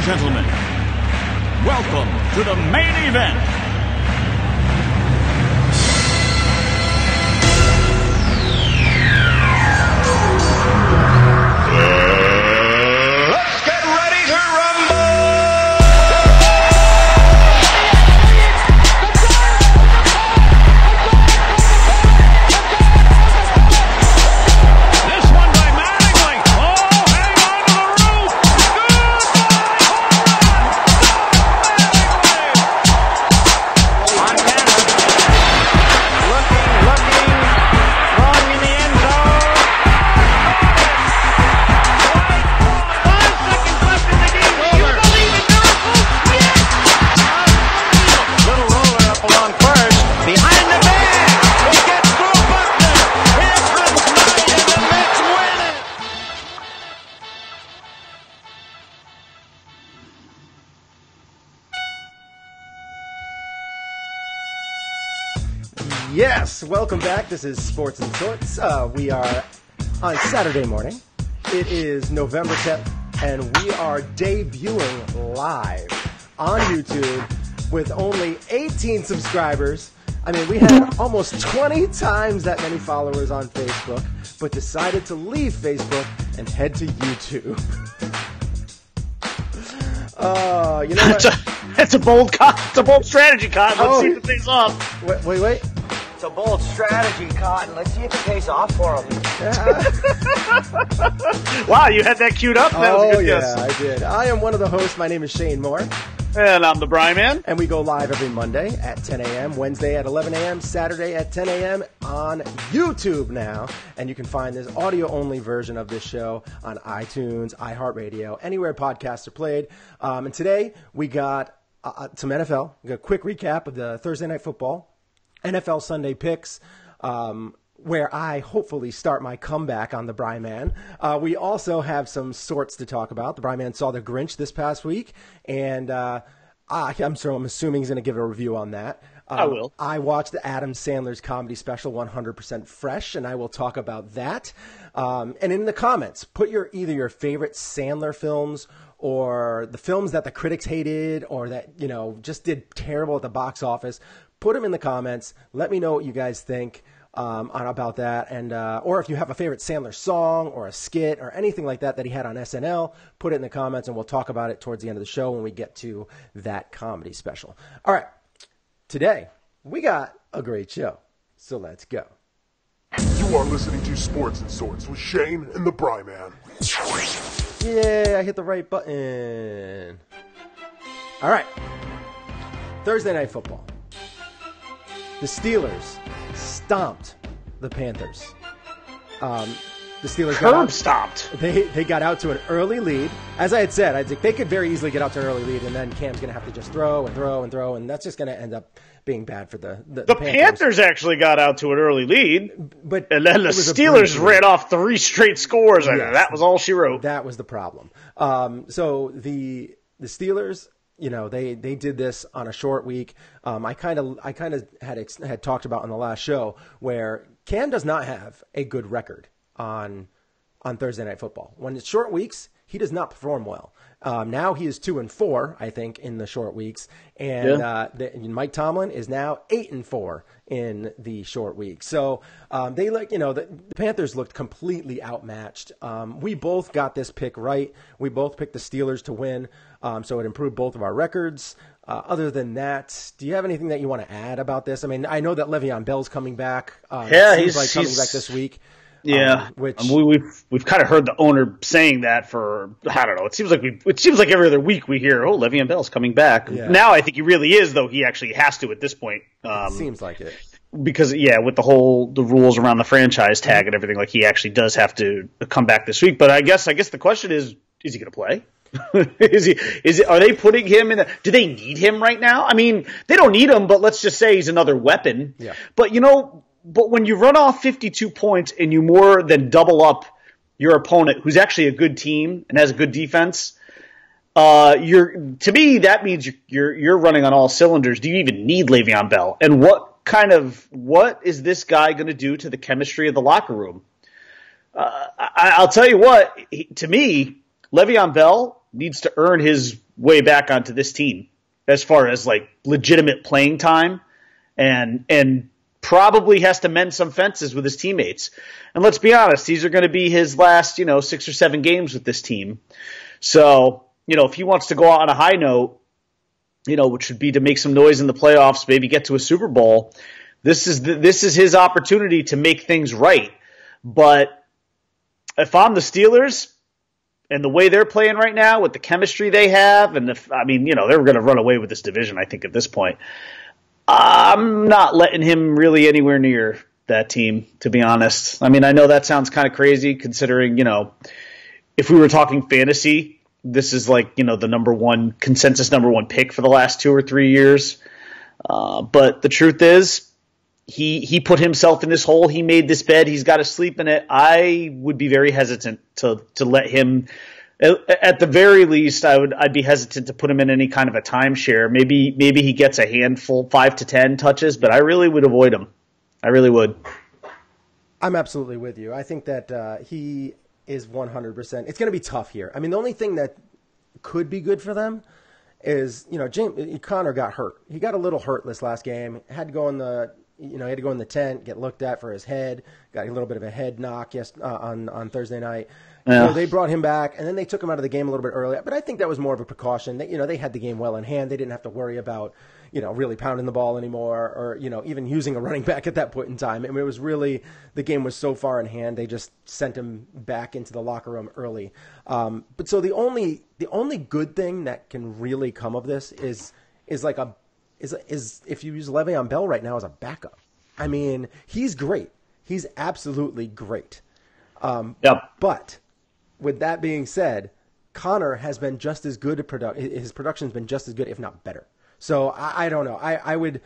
gentlemen, welcome to the main event. Let's get ready to rumble! This one by Mattingly. Oh, hang on to the roof. Montana looking, throwing in the end zone. 5 seconds left in the game. Do you believe in miracles? Yes! Little roller up along first. Behind the bag. He gets through Buckner. Here comes Knight, and the Mets win it. Yes, welcome back. This is Sports and Sorts. We are on Saturday morning. It is November 10th, and we are debuting live on YouTube with only 18 subscribers. I mean, we had almost 20 times that many followers on Facebook, but decided to leave Facebook and head to YouTube. You know what? That's a bold strategy, Cotton. Let's see if it pays off. Wait. It's a bold strategy, Cotton. Let's see if it pays off for him. Wow, you had that queued up? That was a good guess. I did. I am one of the hosts. My name is Shane Moore. And I'm the Bry Man. And we go live every Monday at 10 a.m., Wednesday at 11 a.m., Saturday at 10 a.m. on YouTube now. And you can find this audio-only version of this show on iTunes, iHeartRadio, anywhere podcasts are played. And today we got some NFL. We got a quick recap of the Thursday Night Football, NFL Sunday picks, where I hopefully start my comeback on the Bry Man. We also have some sorts to talk about. The Bry Man saw the Grinch this past week, and I'm assuming he's going to give a review on that. I will. I watched Adam Sandler's comedy special, 100% Fresh, and I will talk about that. And in the comments, put either your favorite Sandler films or the films that the critics hated or that, just did terrible at the box office. Put them in the comments. Let me know what you guys think about that. And or if you have a favorite Sandler song or a skit or anything like that he had on SNL, put it in the comments, and we'll talk about it towards the end of the show when we get to that comedy special. All right. Today, we got a great show. So let's go. You are listening to Sports and Sorts with Shane and the Bry Man. Yeah, I hit the right button. All right. Thursday Night Football. The Steelers stomped the Panthers. The Steelers stomped. They got out to an early lead. As I had said, I think they could very easily get out to an early lead, and then Cam's going to have to just throw, and that's just going to end up being bad for the Panthers actually got out to an early lead, and then the Steelers ran off 3 straight scores, and that was all she wrote. That was the problem. So the Steelers, they did this on a short week. I kind of had talked about on the last show where Cam does not have a good record on Thursday Night Football. When it's short weeks, he does not perform well. Now he is 2-4, I think, in the short weeks, and Mike Tomlin is now 8-4 in the short weeks. So the Panthers looked completely outmatched. We both got this pick right. We both picked the Steelers to win, so it improved both of our records. Other than that, do you have anything that you want to add about this? I mean, I know that Le'Veon Bell's coming back. He's coming back this week. Yeah, we've kind of heard the owner saying that for, I don't know. It seems like every other week we hear, Le'Veon Bell's coming back. Yeah. Now I think he really is, though. He actually has to at this point. It seems like it. Because with the rules around the franchise tag and everything, like he actually does have to come back this week. But I guess the question is he going to play? Are they putting him in? Do they need him right now? I mean, they don't need him, but let's just say he's another weapon. Yeah. But when you run off 52 points and you more than double up your opponent, who's actually a good team and has a good defense, to me that means you're running on all cylinders. Do you even need Le'Veon Bell? And what is this guy going to do to the chemistry of the locker room? I'll tell you what. To me, Le'Veon Bell needs to earn his way back onto this team as far as like legitimate playing time, and probably has to mend some fences with his teammates. And let's be honest, these are going to be his last, 6 or 7 games with this team. So, if he wants to go out on a high note, which would be to make some noise in the playoffs, maybe get to a Super Bowl, this is his opportunity to make things right. But if I'm the Steelers and the way they're playing right now with the chemistry they have, and they're going to run away with this division, I think, at this point. I'm not letting him really anywhere near that team, to be honest. I mean, I know that sounds kind of crazy considering, if we were talking fantasy, this is like, the consensus number one pick for the last 2 or 3 years. But the truth is, he put himself in this hole. He made this bed. He's got to sleep in it. I would be very hesitant to let him. At the very least, I'd be hesitant to put him in any kind of a timeshare. Maybe he gets a handful, 5 to 10 touches, but I really would avoid him. I really would. I'm absolutely with you. I think that he is 100%. It's going to be tough here. I mean, the only thing that could be good for them is, Connor got hurt. He got a little hurt this last game. Had to go in the tent, get looked at for his head. Got a little bit of a head knock on Thursday night. Yeah. They brought him back, and then they took him out of the game a little bit earlier. But I think that was more of a precaution. They had the game well in hand. They didn't have to worry about, really pounding the ball anymore, or even using a running back at that point in time. I mean, it was really, the game was so far in hand. They just sent him back into the locker room early. But so the only good thing that can really come of this is if you use Le'Veon Bell right now as a backup. I mean, he's great. He's absolutely great. Yep. But with that being said, Connor has been just as good his production's been just as good, if not better. So I don't know. I would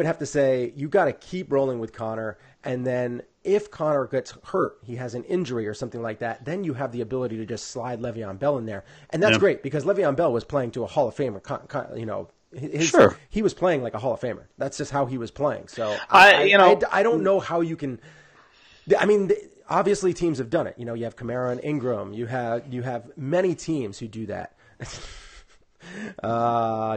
have to say you got to keep rolling with Connor, and then if Connor gets hurt, he has an injury or something like that, then you have the ability to just slide Le'Veon Bell in there, and that's great because Le'Veon Bell was playing to a Hall of Famer. Sure. He was playing like a Hall of Famer. That's just how he was playing. So I don't know how you can. I mean, obviously teams have done it. You have Kamara and Ingram. You have many teams who do that.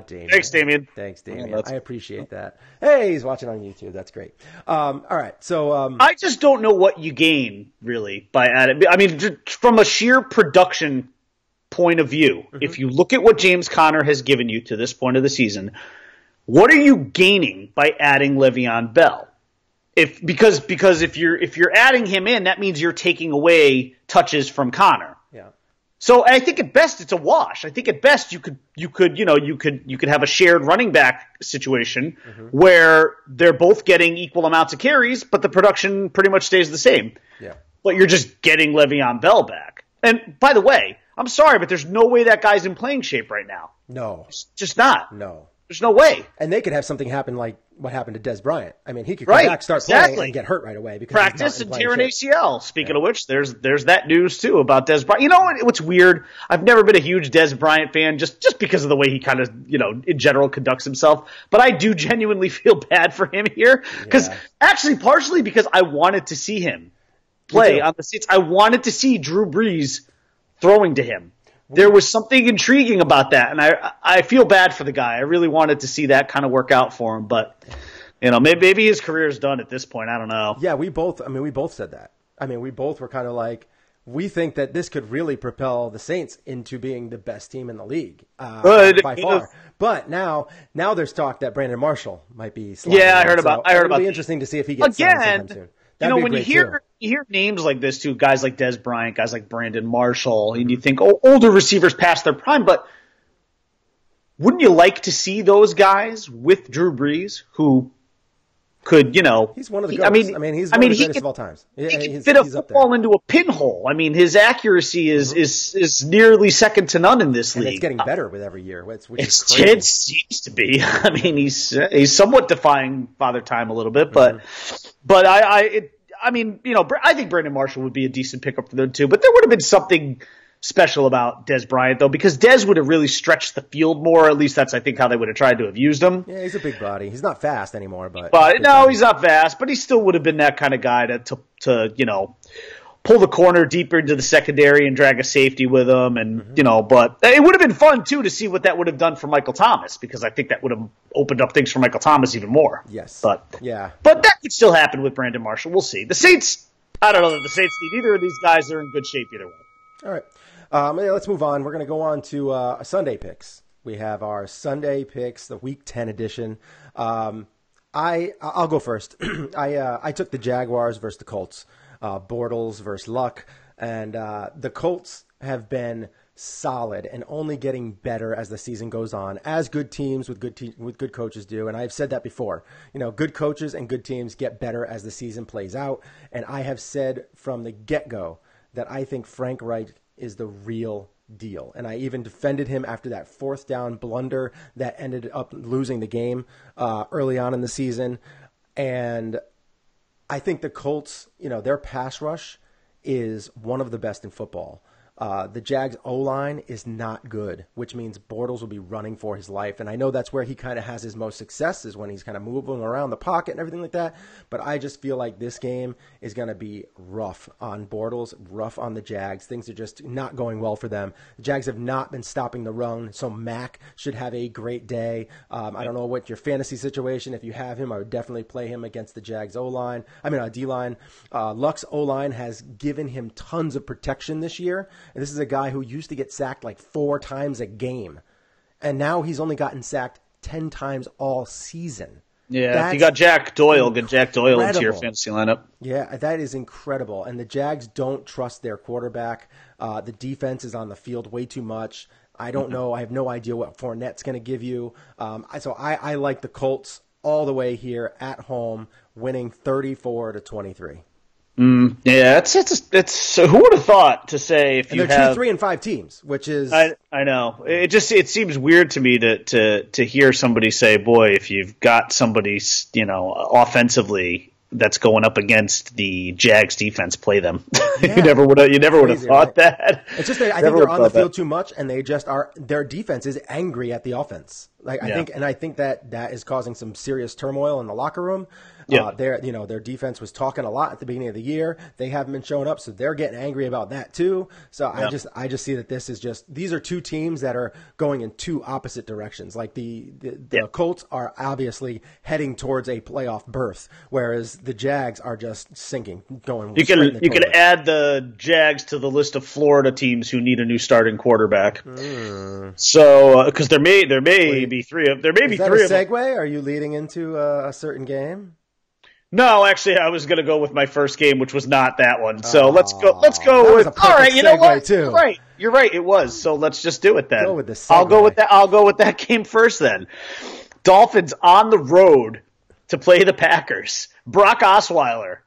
Damien. Thanks, Damien. Thanks, Damien. I appreciate that. Hey, he's watching on YouTube. That's great. All right. So I just don't know what you gain really by adding. I mean, from a sheer production point of view, if you look at what James Conner has given you to this point of the season, what are you gaining by adding Le'Veon Bell? Because if you're adding him in, that means you're taking away touches from Conner. Yeah. So I think at best it's a wash. I think at best you could have a shared running back situation where they're both getting equal amounts of carries, but the production pretty much stays the same. Yeah. But you're just getting Le'Veon Bell back. And by the way, I'm sorry, but there's no way that guy's in playing shape right now. No. It's just not. No. There's no way. And they could have something happen like what happened to Des Bryant. I mean, he could come back, start playing, and get hurt right away. Because practice and tear an ACL. Speaking of which, there's that news too about Des Bryant. You know what's weird? I've never been a huge Des Bryant fan just because of the way he kind of, in general conducts himself. But I do genuinely feel bad for him here because actually partially because I wanted to see him play on the seats. I wanted to see Drew Brees throwing to him. There was something intriguing about that, and I feel bad for the guy. I really wanted to see that kind of work out for him, but maybe his career is done at this point. I don't know. Yeah, we both said that. I mean, we both were kind of like, we think that this could really propel the Saints into being the best team in the league by far. But now there's talk that Brandon Marshall might be. Yeah, I heard about. It'll be interesting to see if he gets signed sometime soon. When you hear names like this too, guys like Des Bryant, guys like Brandon Marshall, and you think, older receivers past their prime, but wouldn't you like to see those guys with Drew Brees who could, He's one of the goats. He's one of the greatest of all times. He can fit a football into a pinhole. I mean, his accuracy is nearly second to none in this league. And it's getting better with every year, which is It crazy. seems to be. I mean, he's somewhat defying Father Time a little bit, but I think Brandon Marshall would be a decent pickup for them too. But there would have been something special about Des Bryant though, because Des would have really stretched the field more. At least that's I think how they would have tried to have used him. Yeah, he's a big body. He's not fast anymore, but no, he's not fast. But he still would have been that kind of guy to pull the corner deeper into the secondary and drag a safety with him. And, but it would have been fun, too, to see what that would have done for Michael Thomas, because I think that would have opened up things for Michael Thomas even more. Yes. But that could still happen with Brandon Marshall. We'll see. The Saints, I don't know that the Saints need either of these guys. They're in good shape either way. All right. Let's move on. We're going to go on to Sunday picks. We have our Sunday picks, the Week 10 edition. I'll go first. I took the Jaguars versus the Colts, Bortles versus Luck, and the Colts have been solid and only getting better as the season goes on, as good teams with good coaches do. And I've said that before. Good coaches and good teams get better as the season plays out. And I have said from the get-go that I think Frank Reich is the real deal. And I even defended him after that 4th down blunder that ended up losing the game early on in the season. And I think the Colts, their pass rush is one of the best in football. The Jags O-line is not good, which means Bortles will be running for his life. And I know that's where he kind of has his most success, is when he's kind of moving around the pocket and everything like that. But I just feel like this game is going to be rough on Bortles, rough on the Jags. Things are just not going well for them. The Jags have not been stopping the run, so Mac should have a great day. I don't know what your fantasy situation, if you have him, I would definitely play him against the Jags O-line. D-line. Luck's O-line has given him tons of protection this year. And this is a guy who used to get sacked like 4 times a game. And now he's only gotten sacked 10 times all season. Yeah, if you got Jack Doyle, get Jack Doyle into your fantasy lineup. Yeah, that is incredible. And the Jags don't trust their quarterback. The defense is on the field way too much. I don't know. I have no idea what Fournette's going to give you. So I like the Colts all the way here at home, winning 34-23. Yeah, it's so who would have thought to say if you have 2, 3, and 5 teams, which is I know it seems weird to me to hear somebody say, boy, if you've got somebody offensively that's going up against the Jags defense, play them. Yeah. you never would have thought right? That. It's just I think they're on the field too much, and they just are. Their defense is angry at the offense. I think that is causing some serious turmoil in the locker room. Yeah. Their defense was talking a lot at the beginning of the year. They haven't been showing up, so they're getting angry about that too. So I just see that these are 2 teams that are going in 2 opposite directions. Like the Colts are obviously heading towards a playoff berth, whereas the Jags are just sinking, going. You can add the Jags to the list of Florida teams who need a new starting quarterback. So because there may be 3 of there may be 3 of them. Is that a segue? Are you leading into a certain game? No, actually, I was going to go with my first game, which was not that one. So let's go with. All right, you know what? Too. You're right. It was. So let's just do it then. Go with the segue. I'll go with that game first then. Dolphins on the road to play the Packers. Brock Osweiler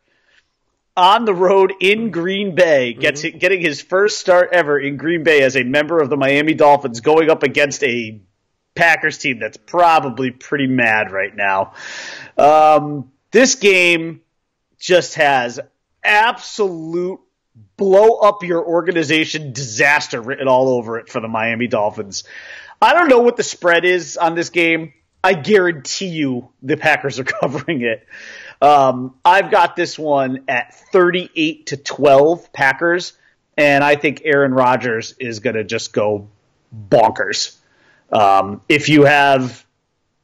on the road in Green Bay, getting his first start ever in Green Bay as a member of the Miami Dolphins, going up against a Packers team that's probably pretty mad right now. This game just has absolute blow up your organization disaster written all over it for the Miami Dolphins. I don't know what the spread is on this game. I guarantee you the Packers are covering it. I've got this one at 38-12 Packers, and I think Aaron Rodgers is going to just go bonkers. If you have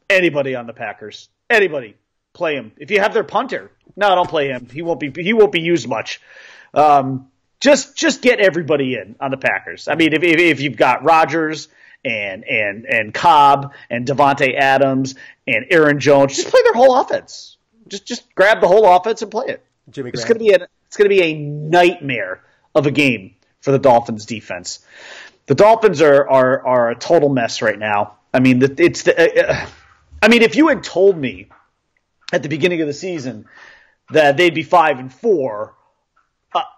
anybody on the Packers, anybody, play him. If you have their punter, no, don't play him. He won't be used much. Just get everybody in on the Packers. I mean, if you've got Rodgers and Cobb and Devontae Adams and Aaron Jones, just play their whole offense. Just grab the whole offense and play it. Jimmy Graham. It's going to be a nightmare of a game for the Dolphins defense. The Dolphins are a total mess right now. I mean, if you had told me at the beginning of the season that they'd be 5-4,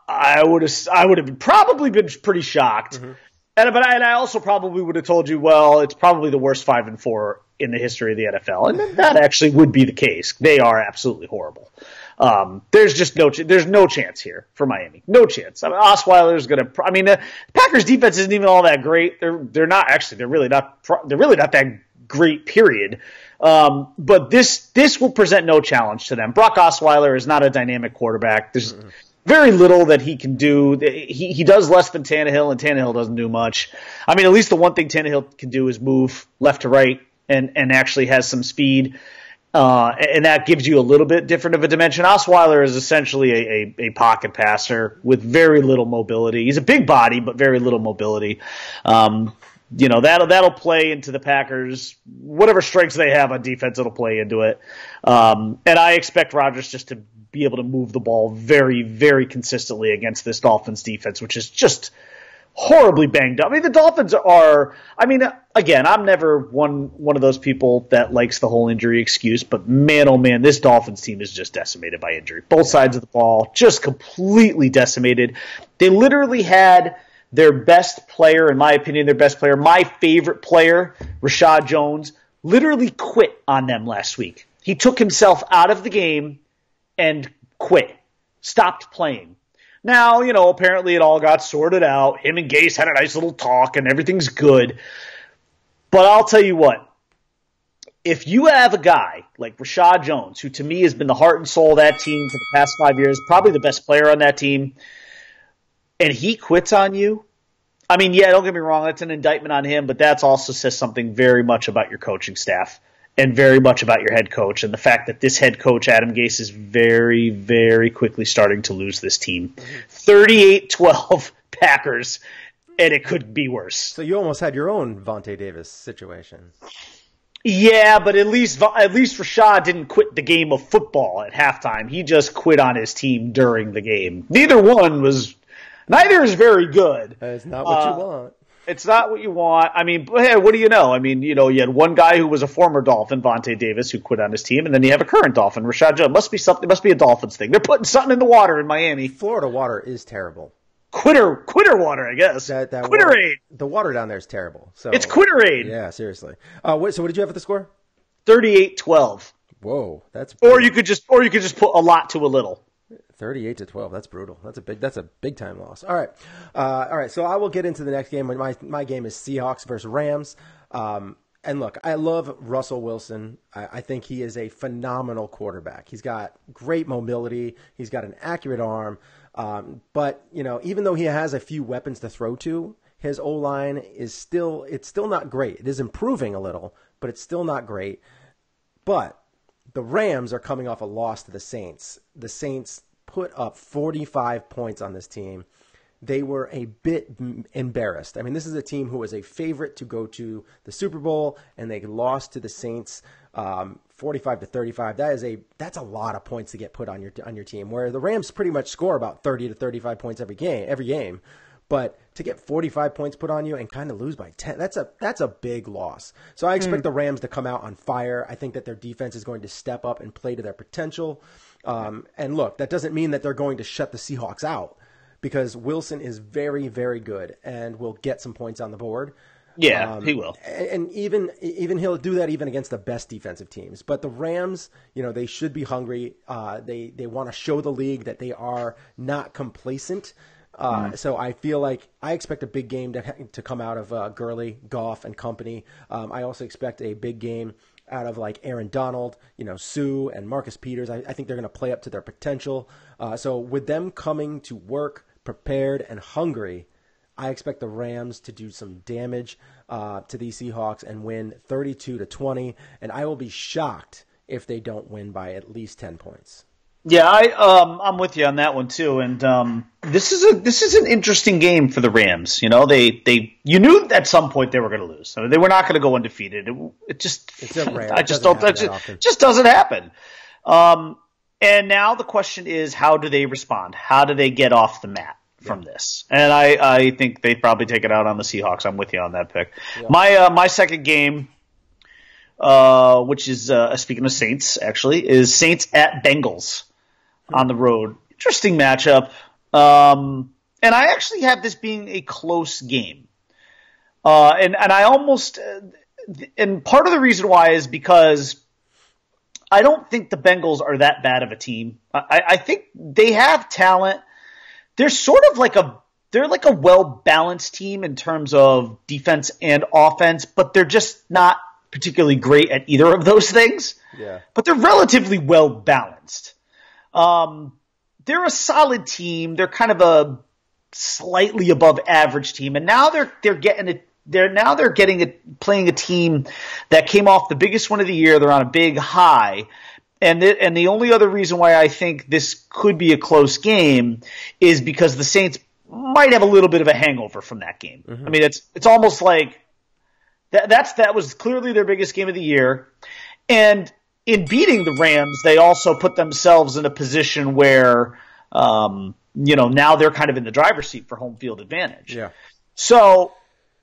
I would have probably been pretty shocked. Mm-hmm. And I also probably would have told you, well, it's probably the worst 5-4 in the history of the NFL, and that actually would be the case. They are absolutely horrible. There's no chance here for Miami. No chance. I mean, Osweiler's going to. I mean, the Packers defense isn't even all that great. They're really not that great. Period. But this will present no challenge to them. Brock Osweiler is not a dynamic quarterback. very little that he can do. He does less than Tannehill, and Tannehill doesn't do much. I mean, at least the one thing Tannehill can do is move left to right and actually has some speed. And that gives you a little bit different of a dimension. Osweiler is essentially a pocket passer with very little mobility. He's a big body, but very little mobility. That'll play into the Packers. Whatever strengths they have on defense, it'll play into it. And I expect Rodgers just to be able to move the ball very, very consistently against this Dolphins defense, which is just horribly banged up. I mean, the Dolphins are, again, I'm never one of those people that likes the whole injury excuse, but man, oh man, this Dolphins team is just decimated by injury. Both sides of the ball, just completely decimated. They literally had their best player, in my opinion, my favorite player, Rashad Jones, literally quit on them last week. He took himself out of the game and quit, stopped playing. Now, apparently it all got sorted out. Him and Gase had a nice little talk and everything's good. But I'll tell you what, if you have a guy like Rashad Jones, who to me has been the heart and soul of that team for the past 5 years, probably the best player on that team, and he quits on you, don't get me wrong, that's an indictment on him, but that also says something very much about your coaching staff and very much about your head coach, and the fact that this head coach, Adam Gase, is very, very quickly starting to lose this team. 38-12 Packers, and it could be worse. So you almost had your own Vontae Davis situation. Yeah, but at least Rashad didn't quit the game of football at halftime. He just quit on his team during the game. Neither is very good. It's not what you want. It's not what you want. Hey, what do you know? You had one guy who was a former Dolphin, Vontae Davis, who quit on his team, and then you have a current Dolphin, Rashad Jones. Must be a Dolphins thing. They're putting something in the water in Miami. Florida water is terrible. Quitter water, I guess. Quitterade. The water down there is terrible. So it's Quitterade. Yeah, seriously. So what did you have at the score? 38-12. Whoa, that's brutal. Or you could just put a lot to a little. 38-12. That's brutal. That's a big time loss. All right. So I will get into the next game. My game is Seahawks versus Rams. And look, I love Russell Wilson. I think he is a phenomenal quarterback. He's got great mobility. He's got an accurate arm. But even though he has a few weapons to throw to, his O-line is still not great. It is improving a little, but it's still not great. But the Rams are coming off a loss to the Saints. The Saints put up 45 points on this team. They were a bit embarrassed. This is a team who was a favorite to go to the Super Bowl, and they lost to the Saints 45-35. That's a lot of points to get put on your team, where the Rams pretty much score about 30 to 35 points every game. But to get 45 points put on you and kind of lose by 10, that's a big loss. So I expect the Rams to come out on fire. I think that their defense is going to step up and play to their potential. And look, that doesn't mean that they're going to shut the Seahawks out, because Wilson is very, very good and will get some points on the board. Yeah, he will. And even he'll do that even against the best defensive teams. But the Rams, they should be hungry. They want to show the league that they are not complacent. So I feel like I expect a big game to come out of Gurley, Goff, and company. I also expect a big game out of like Aaron Donald, Sue and Marcus Peters. I think they're going to play up to their potential. So with them coming to work prepared and hungry, I expect the Rams to do some damage to these Seahawks and win 32-20. And I will be shocked if they don't win by at least 10 points. Yeah, I'm with you on that one too. And this is an interesting game for the Rams. You knew at some point they were going to lose. They were not going to go undefeated. It just doesn't happen. And now the question is, how do they respond? How do they get off the mat from this? And I think they probably take it out on the Seahawks. I'm with you on that pick. Yeah. My second game, which is speaking of Saints, actually, is Saints at Bengals on the road. Interesting matchup. And I actually have this being a close game. And I almost and part of the reason why is because I don't think the Bengals are that bad of a team. I think they have talent. They're sort of like a well-balanced team in terms of defense and offense, but they're just not particularly great at either of those things. Yeah. But they're relatively well-balanced. they're a solid team. They're kind of a slightly above average team, and now they're getting it. Playing a team that came off the biggest win of the year. They're on a big high. And the only other reason why I think this could be a close game is because the Saints might have a little bit of a hangover from that game. Mm-hmm. I mean, it's almost like that was clearly their biggest game of the year. And in beating the Rams, they also put themselves in a position where, now they're kind of in the driver's seat for home field advantage. Yeah. So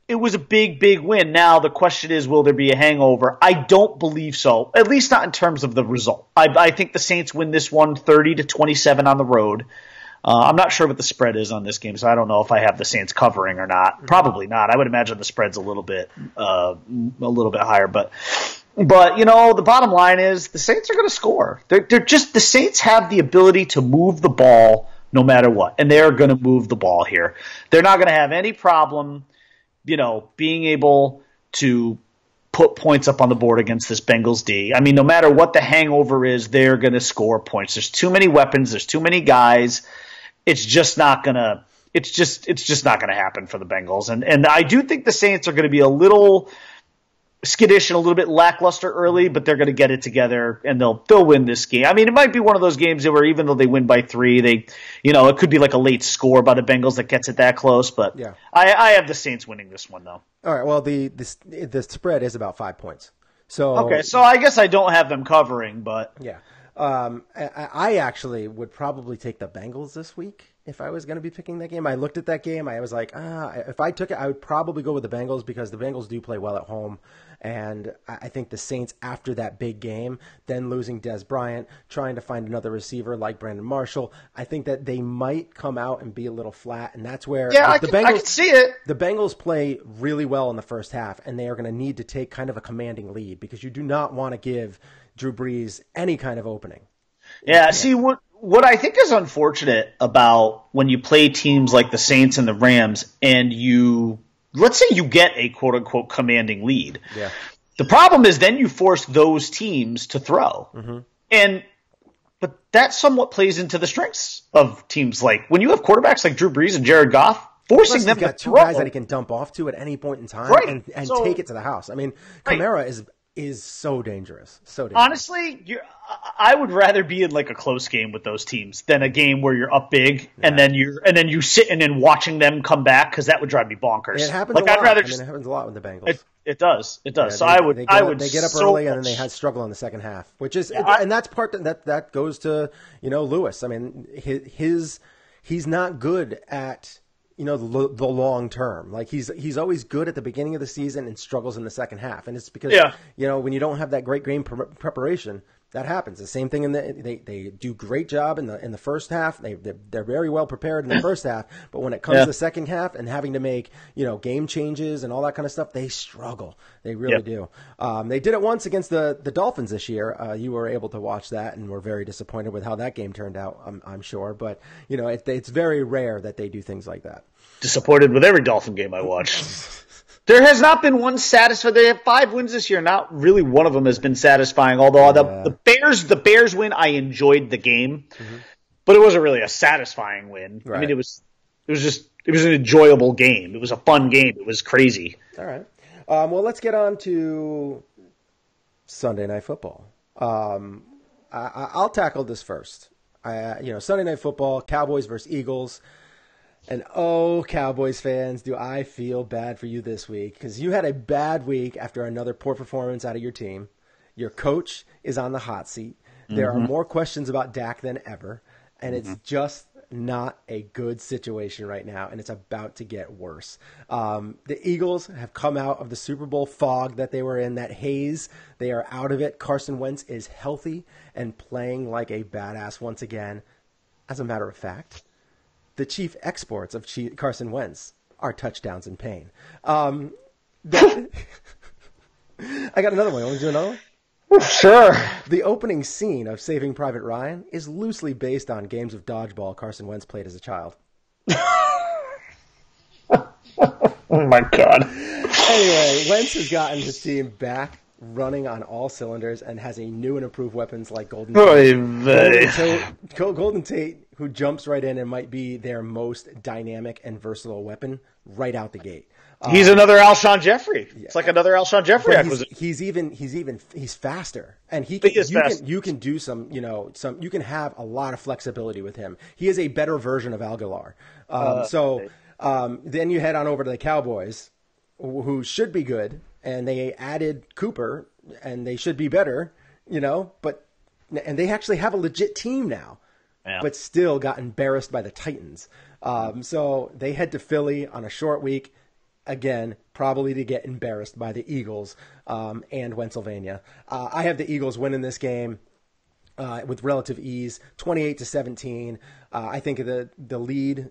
it was a big, big win. Now the question is, will there be a hangover? I don't believe so, at least not in terms of the result. I think the Saints win this one 30-27 on the road. I'm not sure what the spread is on this game, so I don't know if I have the Saints covering or not. Probably not. I would imagine the spread's a little bit higher, but the bottom line is the Saints are going to score. The Saints have the ability to move the ball no matter what, and they're going to move the ball here. They're not going to have any problem being able to put points up on the board against this Bengals D. I mean, no matter what the hangover is, they're going to score points. There's too many weapons. There's too many guys. It's just not going to happen for the Bengals. And I do think the Saints are going to be a little skittish and a little bit lackluster early, but they're going to get it together and they'll win this game. I mean, it might be one of those games where even though they win by 3, it could be like a late score by the Bengals that gets it that close. But yeah. I have the Saints winning this one though. All right. Well, the spread is about 5 points. So okay. So I guess I don't have them covering, but yeah. I actually would probably take the Bengals this week if I was going to be picking that game. I looked at that game. I was like, if I took it, I would probably go with the Bengals because the Bengals do play well at home. And I think the Saints, after that big game, then losing Des Bryant, trying to find another receiver like Brandon Marshall, I think that they might come out and be a little flat. And that's where I can see it. The Bengals play really well in the first half, and they are going to need to take kind of a commanding lead because you do not want to give Drew Brees any kind of opening. Yeah, see, what I think is unfortunate about when you play teams like the Saints and the Rams and let's say you get a quote-unquote commanding lead. Yeah. The problem is then you force those teams to throw. Mm-hmm. But that somewhat plays into the strengths of teams like when you have quarterbacks like Drew Brees and Jared Goff, forcing them to throw. He's got two guys that he can dump off to at any point in time and take it to the house. I mean, Kamara is so dangerous. So dangerous. Honestly, I would rather be in like a close game with those teams than a game where you're up big and then you sitting and watching them come back because that would drive me bonkers. It happens a lot. It happens a lot with the Bengals. It does. Yeah, so they get up early and then they had struggle in the second half, which is and that's part that goes to Lewis. I mean, he's not good at the long term. Like he's always good at the beginning of the season and struggles in the second half. And it's because, when you don't have that great game preparation, that happens. The same thing they do great job in the first half. They're very well prepared in the first half, but when it comes to the second half and having to make, game changes and all that kind of stuff, they struggle. They really do. They did it once against the Dolphins this year. You were able to watch that and were very disappointed with how that game turned out, I'm sure. But, it's very rare that they do things like that. Disappointed with every Dolphin game I watch. There has not been one satisfying. They have 5 wins this year. Not really one of them has been satisfying. Although the Bears win, I enjoyed the game, but it wasn't really a satisfying win. Right. I mean, it was an enjoyable game. It was a fun game. It was crazy. All right. Well, let's get on to Sunday Night Football. I'll tackle this first. Sunday Night Football, Cowboys versus Eagles. And Cowboys fans, do I feel bad for you this week because you had a bad week after another poor performance out of your team. Your coach is on the hot seat. There are more questions about Dak than ever, and it's just not a good situation right now, and it's about to get worse. The Eagles have come out of the Super Bowl fog that they were in, that haze. They are out of it. Carson Wentz is healthy and playing like a badass once again. As a matter of fact, the chief exports of Carson Wentz are touchdowns and pain. I got another one. You want to do another one? Sure. The opening scene of Saving Private Ryan is loosely based on games of dodgeball Carson Wentz played as a child. Oh, my God. Anyway, Wentz has gotten his team back running on all cylinders and has a new and improved weapons like Golden Tate. Golden Tate, who jumps right in and might be their most dynamic and versatile weapon right out the gate. He's another Alshon Jeffrey. It's like another Alshon Jeffrey acquisition. He's faster, and you can do you can have a lot of flexibility with him. He is a better version of Aguilar. Then you head on over to the Cowboys, who should be good, and they added Cooper, and they should be better, and they actually have a legit team now, but still got embarrassed by the Titans. So they head to Philly on a short week. Again, probably to get embarrassed by the Eagles and Pennsylvania. I have the Eagles winning this game with relative ease, 28-17. I think the lead.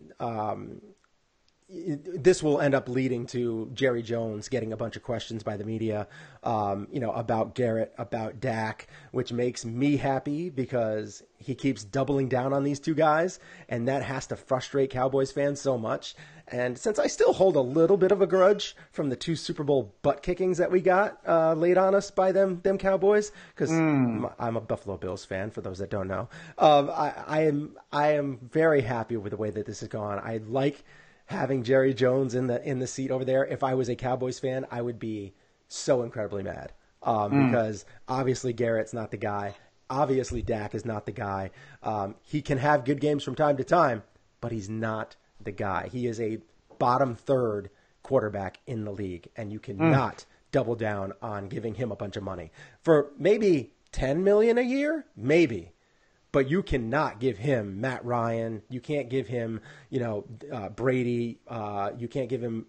This will end up leading to Jerry Jones getting a bunch of questions by the media, about Garrett, about Dak, which makes me happy because he keeps doubling down on these two guys, and that has to frustrate Cowboys fans so much. And since I still hold a little bit of a grudge from the 2 Super Bowl butt kickings that we got laid on us by them Cowboys, because I'm a Buffalo Bills fan, for those that don't know, I am very happy with the way that this has gone. I like having Jerry Jones in the seat over there. If I was a Cowboys fan, I would be so incredibly mad because obviously Garrett's not the guy. Obviously Dak is not the guy. He can have good games from time to time, but he's not the guy. He is a bottom third quarterback in the league, and you cannot double down on giving him a bunch of money for maybe $10 million a year, maybe. But you cannot give him Matt Ryan. You can't give him, Brady. You can't give him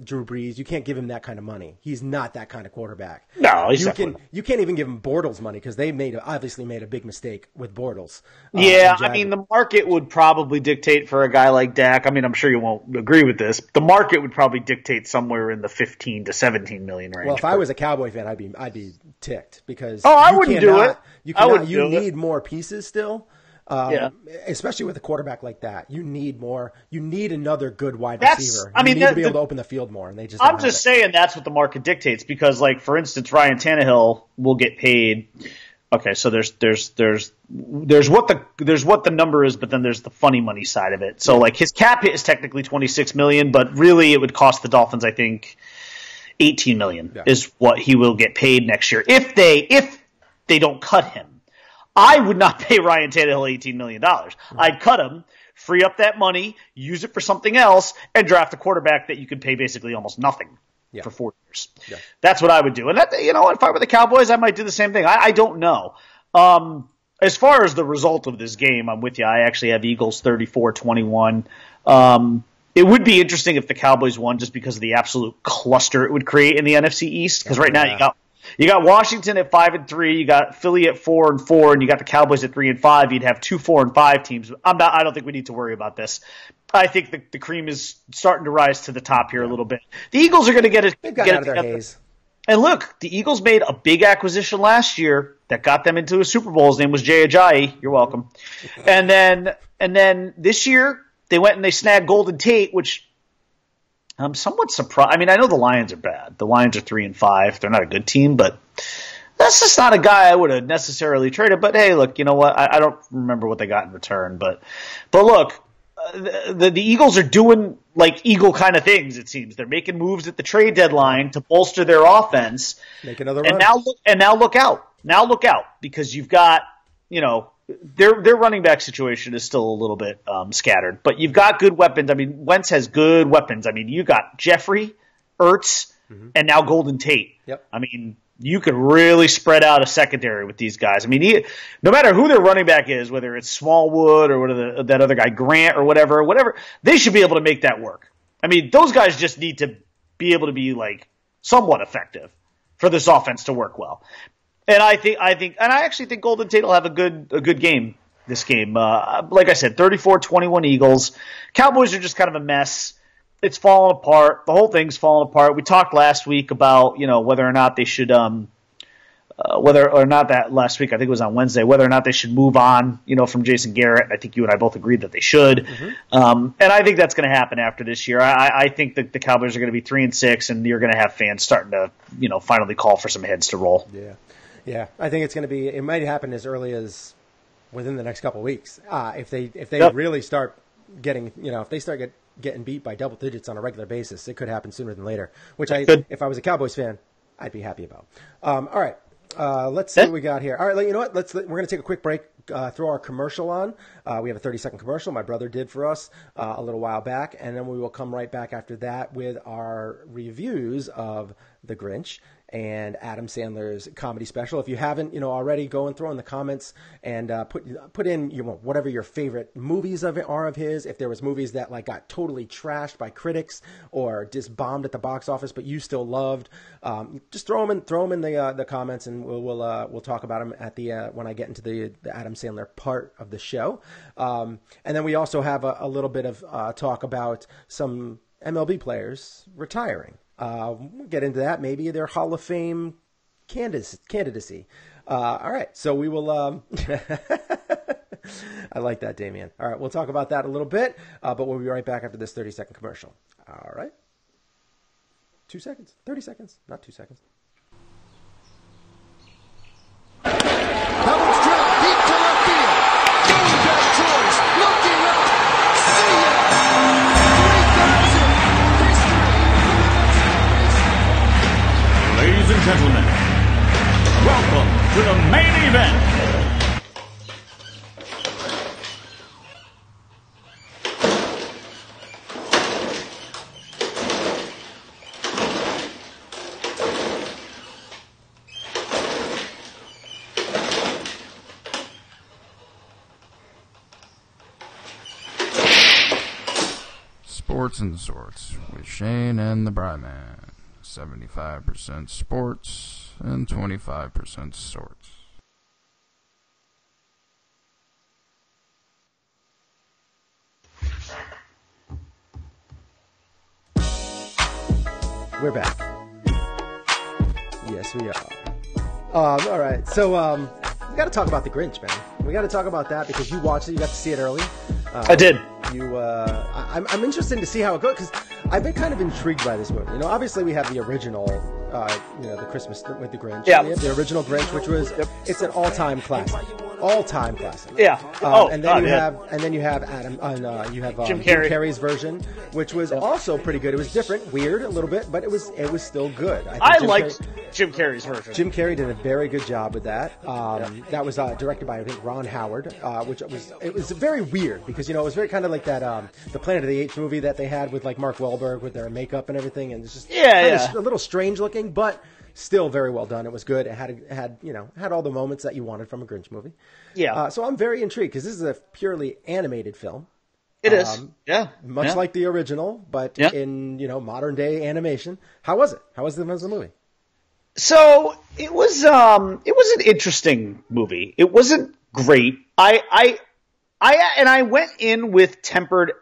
Drew Brees. You can't give him that kind of money. He's not that kind of quarterback. No, you can't even give him Bortles money because they obviously made a big mistake with Bortles. The market would probably dictate for a guy like Dak. I mean, I'm sure you won't agree with this. The market would probably dictate somewhere in the 15 to 17 million range. Well, if I was a Cowboy fan, I'd be ticked because I wouldn't do it. You need more pieces still. Especially with a quarterback like that, you need more. You need another good wide receiver. You need to be able to open the field more, and they just. I'm just saying that's what the market dictates because, like, for instance, Ryan Tannehill will get paid. Okay, so there's what the number is, but then there's the funny money side of it. So like his cap hit is technically $26 million, but really it would cost the Dolphins, I think, $18 million is what he will get paid next year if they don't cut him. I would not pay Ryan Tannehill $18 million. I'd cut him, free up that money, use it for something else, and draft a quarterback that you could pay basically almost nothing for 4 years. Yeah. That's what I would do. And if I were the Cowboys, I might do the same thing. I don't know. As far as the result of this game, I'm with you. I actually have Eagles 34-21. It would be interesting if the Cowboys won just because of the absolute cluster it would create in the NFC East. Because right now you got Washington at 5-3, you got Philly at 4-4, and you got the Cowboys at 3-5. You'd have 2 4-5 teams. I don't think we need to worry about this. I think the cream is starting to rise to the top here a little bit. The Eagles are going to get it. They've got out of their haze. And look, the Eagles made a big acquisition last year that got them into a Super Bowl. His name was Jay Ajayi. You're welcome. And then this year they went and they snagged Golden Tate, which. I'm somewhat surprised. I mean, I know the Lions are bad. The Lions are 3-5. They're not a good team, but that's just not a guy I would have necessarily traded. But hey, look, you know what? I don't remember what they got in return, but look, the Eagles are doing like Eagle kind of things. It seems they're making moves at the trade deadline to bolster their offense. Make another run. Now look out. Now look out because you've got their running back situation is still a little bit scattered, but you've got good weapons. I mean, Wentz has good weapons. I mean, you got Jeffrey, Ertz, and now Golden Tate. Yep. I mean, you could really spread out a secondary with these guys. I mean, no matter who their running back is, whether it's Smallwood or that other guy Grant or whatever, they should be able to make that work. I mean, those guys just need to be able to be like somewhat effective for this offense to work well. And I actually think Golden Tate will have a good game this game. Like I said, 34-21 Eagles. Cowboys are just kind of a mess. It's falling apart. The whole thing's falling apart. We talked last week about whether or not they should last week I think it was on Wednesday, whether or not they should move on from Jason Garrett. I think you and I both agreed that they should. And I think that's going to happen after this year. I think that the Cowboys are going to be 3-6, and you're going to have fans starting to finally call for some heads to roll. Yeah, I think it's going to be. It might happen as early as within the next couple of weeks. If they Yep. really start getting, if they start getting beat by double digits on a regular basis, it could happen sooner than later. Which if I was a Cowboys fan, I'd be happy about. All right, let's see what we got here. All right, you know what? We're going to take a quick break. Throw our commercial on. We have a 30-second commercial my brother did for us a little while back, and then we will come right back after that with our reviews of The Grinch and Adam Sandler's comedy special. If you haven't, already, go and throw in the comments and put in whatever your favorite movies are of his. If there was movies that got totally trashed by critics or just bombed at the box office, but you still loved, just throw them in the comments, and we'll talk about them at the when I get into the Adam Sandler part of the show. And then we also have a little bit of talk about some MLB players retiring. We'll get into that. Maybe their Hall of Fame candidacy. All right. So we will. I like that, Damien. All right. We'll talk about that a little bit, but we'll be right back after this 30-second commercial. All right. 2 seconds. 30 seconds. Not 2 seconds. Pebbles drop deep to left field. Going back towards, looking up. See ya. 3,000. Ladies and gentlemen, welcome to the main event. Sports and Sorts with Shane and the Bryman. 75% sports and 25% sorts. We're back. Yes, we are. All right. So we got to talk about The Grinch, man. We got to talk about that because you watched it. You got to see it early. I did. I'm interested to see how it goes because I've been kind of intrigued by this movie. Obviously we have the original, the Christmas with the Grinch. Yeah. We have the original Grinch, which was it's an all-time classic. All-time classic. Yeah. And then you have Adam. You have Jim Jim Carrey's version, which was also pretty good. It was different, weird a little bit, but it was still good. I liked Jim Carrey's version. Jim Carrey did a very good job with that. That was directed by I think Ron Howard, which was very weird because it was very kind of like that the Planet of the Apes movie that they had with Mark Wahlberg with their makeup and everything, and it's just a little strange looking, but still very well done. It was good. It had all the moments that you wanted from a Grinch movie. Yeah. So I'm very intrigued because this is a purely animated film. It is. Yeah. Much like the original, but in modern day animation. How was it? How was the movie? So it was an interesting movie. It wasn't great. I went in with sort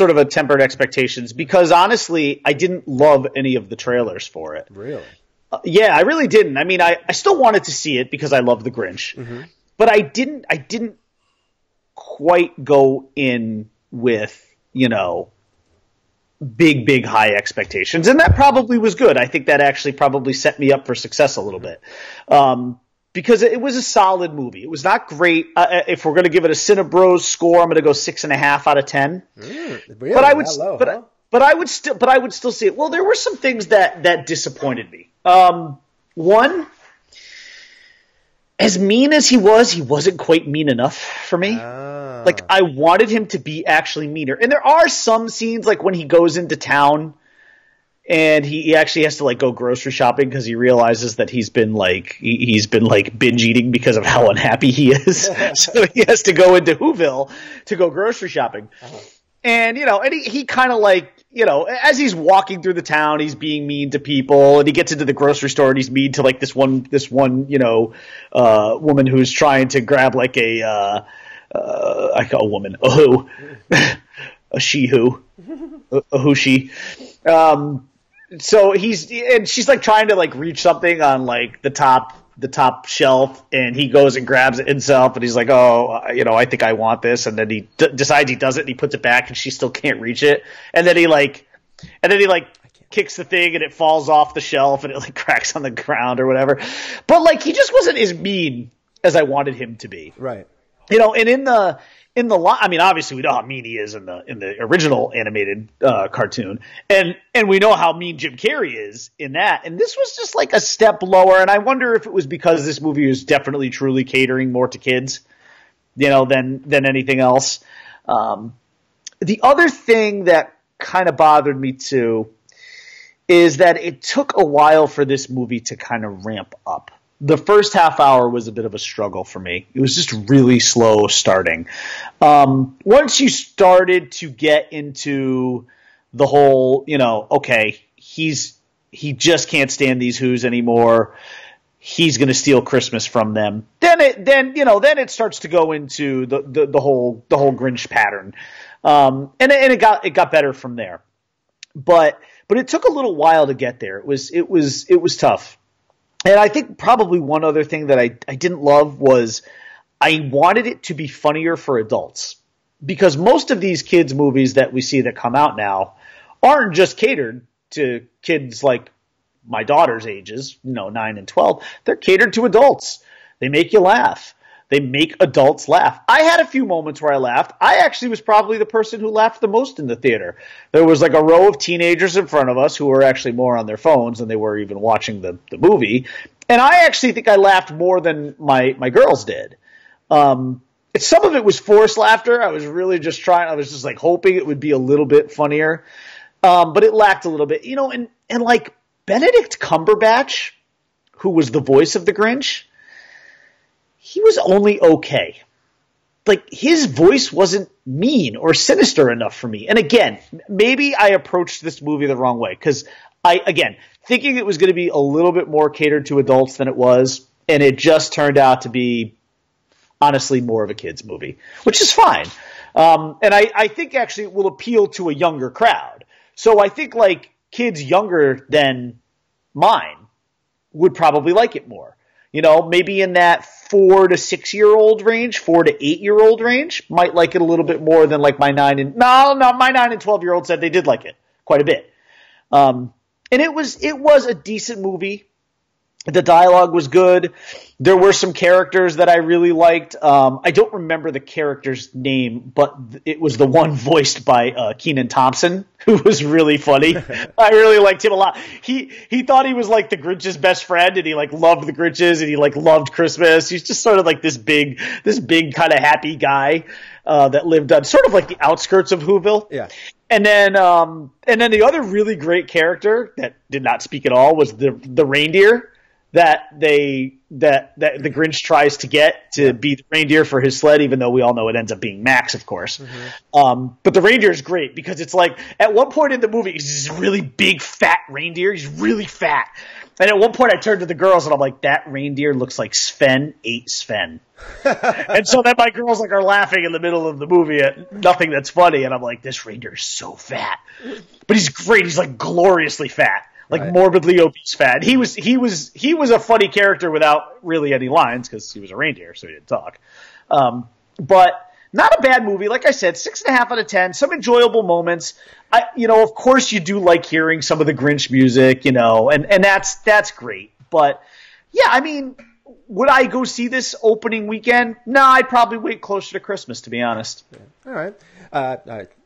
of a tempered expectations because honestly, I didn't love any of the trailers for it. Really? Yeah, I really didn't. I mean, I still wanted to see it because I love the Grinch, but I didn't quite go in with, big high expectations. And that probably was good. I think that actually probably set me up for success a little bit. Because it was a solid movie. It was not great. If we're going to give it a Cinebros score, I'm going to go 6.5 out of 10. Really? But I would, low, but, huh? but I would still see it. Well, there were some things that disappointed me. One, as mean as he wasn't quite mean enough for me. I wanted him to be actually meaner. And there are some scenes like when he goes into town and he actually has to go grocery shopping because he realizes that he's been binge eating because of how unhappy he is. So he has to go into Whoville to go grocery shopping. And he kind of as he's walking through the town, he's being mean to people, and he gets into the grocery store and he's mean to this one woman who's trying to grab I call a woman a who, a she who, a who she. So she's trying to reach something on the top shelf, and he goes and grabs it himself, and he's like, I think I want this, and then he decides he does it, and he puts it back, and she still can't reach it, and then he kicks the thing, and it falls off the shelf, and it cracks on the ground or whatever. But he just wasn't as mean as I wanted him to be. Right. And I mean, obviously we know how mean he is in the original animated cartoon, and we know how mean Jim Carrey is in that. And this was just like a step lower. And I wonder if it was because this movie was definitely truly catering more to kids, than anything else. The other thing that kind of bothered me too is that it took a while for this movie to kind of ramp up. The first half hour was a bit of a struggle for me. It was just really slow starting. Once you started to get into the whole, okay, he just can't stand these Who's anymore. He's going to steal Christmas from them. Then it starts to go into the whole Grinch pattern. And it got better from there. But it took a little while to get there. It was tough. And I think probably one other thing that I didn't love was I wanted it to be funnier for adults, because most of these kids' movies that we see that come out now aren't just catered to kids like my daughter's ages, 9 and 12. They're catered to adults. They make you laugh. They make adults laugh. I had a few moments where I laughed. I actually was probably the person who laughed the most in the theater. There was like a row of teenagers in front of us who were actually more on their phones than they were even watching the movie. And I actually think I laughed more than my girls did. Some of it was forced laughter. I was really just like hoping it would be a little bit funnier. But it lacked a little bit, and like Benedict Cumberbatch, who was the voice of the Grinch, he was only okay. Like, his voice wasn't mean or sinister enough for me. And again, maybe I approached this movie the wrong way, because thinking it was going to be a little bit more catered to adults than it was, and it just turned out to be honestly more of a kid's movie, which is fine. And I think actually it will appeal to a younger crowd. So I think like kids younger than mine would probably like it more. Maybe in that 4 to 6 year old range, 4 to 8 year old range, might like it a little bit more than like my 9 and 12 year old said they did like it quite a bit. And it was a decent movie. The dialogue was good. There were some characters that I really liked. I don't remember the character's name, but it was the one voiced by Kenan Thompson, who was really funny. I really liked him a lot. He thought he was like the Grinch's best friend, and he like loved the Grinches, and he like loved Christmas. He's just sort of like this big kind of happy guy that lived on sort of like the outskirts of Whoville. Yeah. And then the other really great character that did not speak at all was the reindeer that the Grinch tries to get to be the reindeer for his sled, even though we all know it ends up being Max, of course. Mm-hmm. But the reindeer is great because it's like at one point in the movie, he's this really big fat reindeer. He's really fat. And at one point I turned to the girls and I'm like, that reindeer looks like Sven ate Sven. And so then my girls like are laughing in the middle of the movie at nothing that's funny. And I'm like, this reindeer is so fat, but he's great. He's like gloriously fat. Like right. Morbidly obese fat. He was a funny character without really any lines because he was a reindeer, so he didn't talk. But not a bad movie. Like I said, 6.5 out of 10. Some enjoyable moments. Of course you do like hearing some of the Grinch music, and that's great. But yeah, I mean, would I go see this opening weekend? No, I'd probably wait closer to Christmas, to be honest. Yeah. All right.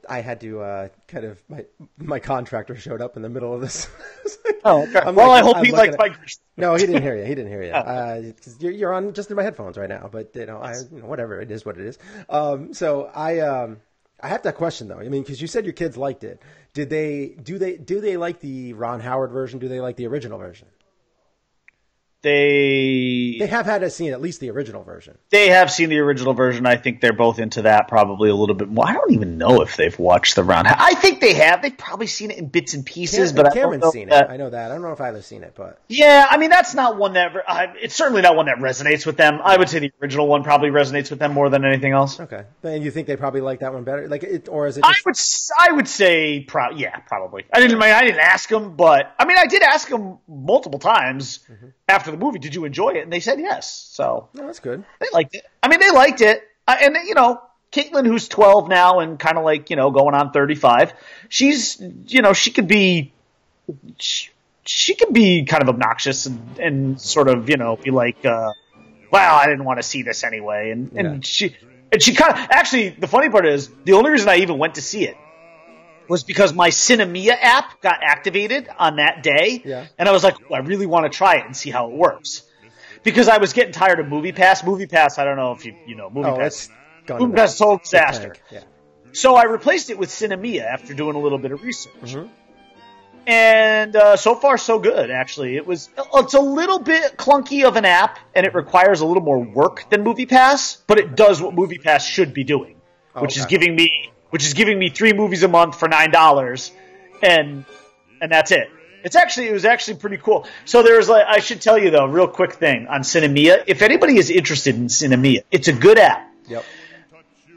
I had to kind of my contractor showed up in the middle of this. Oh, okay. I hope he liked my. No, he didn't hear you. He didn't hear you. Cause you're on just in my headphones right now. But whatever it is, what it is. So I have that question though. I mean, because you said your kids liked it. Do they like the Ron Howard version? Do they like the original version? They have had seen at least the original version. They have seen the original version. I think they're both into that probably a little bit more. I don't even know if they've watched the Ron. I think they have. They've probably seen it in bits and pieces. But Cameron's seen it. I know that. I don't know if I've seen it, but yeah, I mean that's not one that it's certainly not one that resonates with them. Yeah. I would say the original one probably resonates with them more than anything else. Okay, and you think they probably like that one better, like it, or is it? Just... I would say probably. I didn't ask them, but I mean I did ask them multiple times after the movie. Did you enjoy it? And they said yes. So that's good. They liked it. I mean, they liked it. And Caitlin, who's 12 now and kind of like, going on 35, she's, she could be kind of obnoxious and sort of, be like, well, I didn't want to see this anyway. And she kind of, actually, the funny part is, the only reason I even went to see it was because my Cinemia app got activated on that day. Yeah. And I was like, I really want to try it and see how it works. Because I was getting tired of MoviePass. MoviePass, I don't know if you know, MoviePass. MoviePass is a total disaster. Yeah. So I replaced it with Cinemia after doing a little bit of research. Mm-hmm. And so far, so good, actually. It's a little bit clunky of an app, and it requires a little more work than MoviePass, but it does what MoviePass should be doing, which is giving me 3 movies a month for $9, and that's it. It was actually pretty cool. So I should tell you though, real quick thing on Cinemia. If anybody is interested in Cinemia, it's a good app. Yep.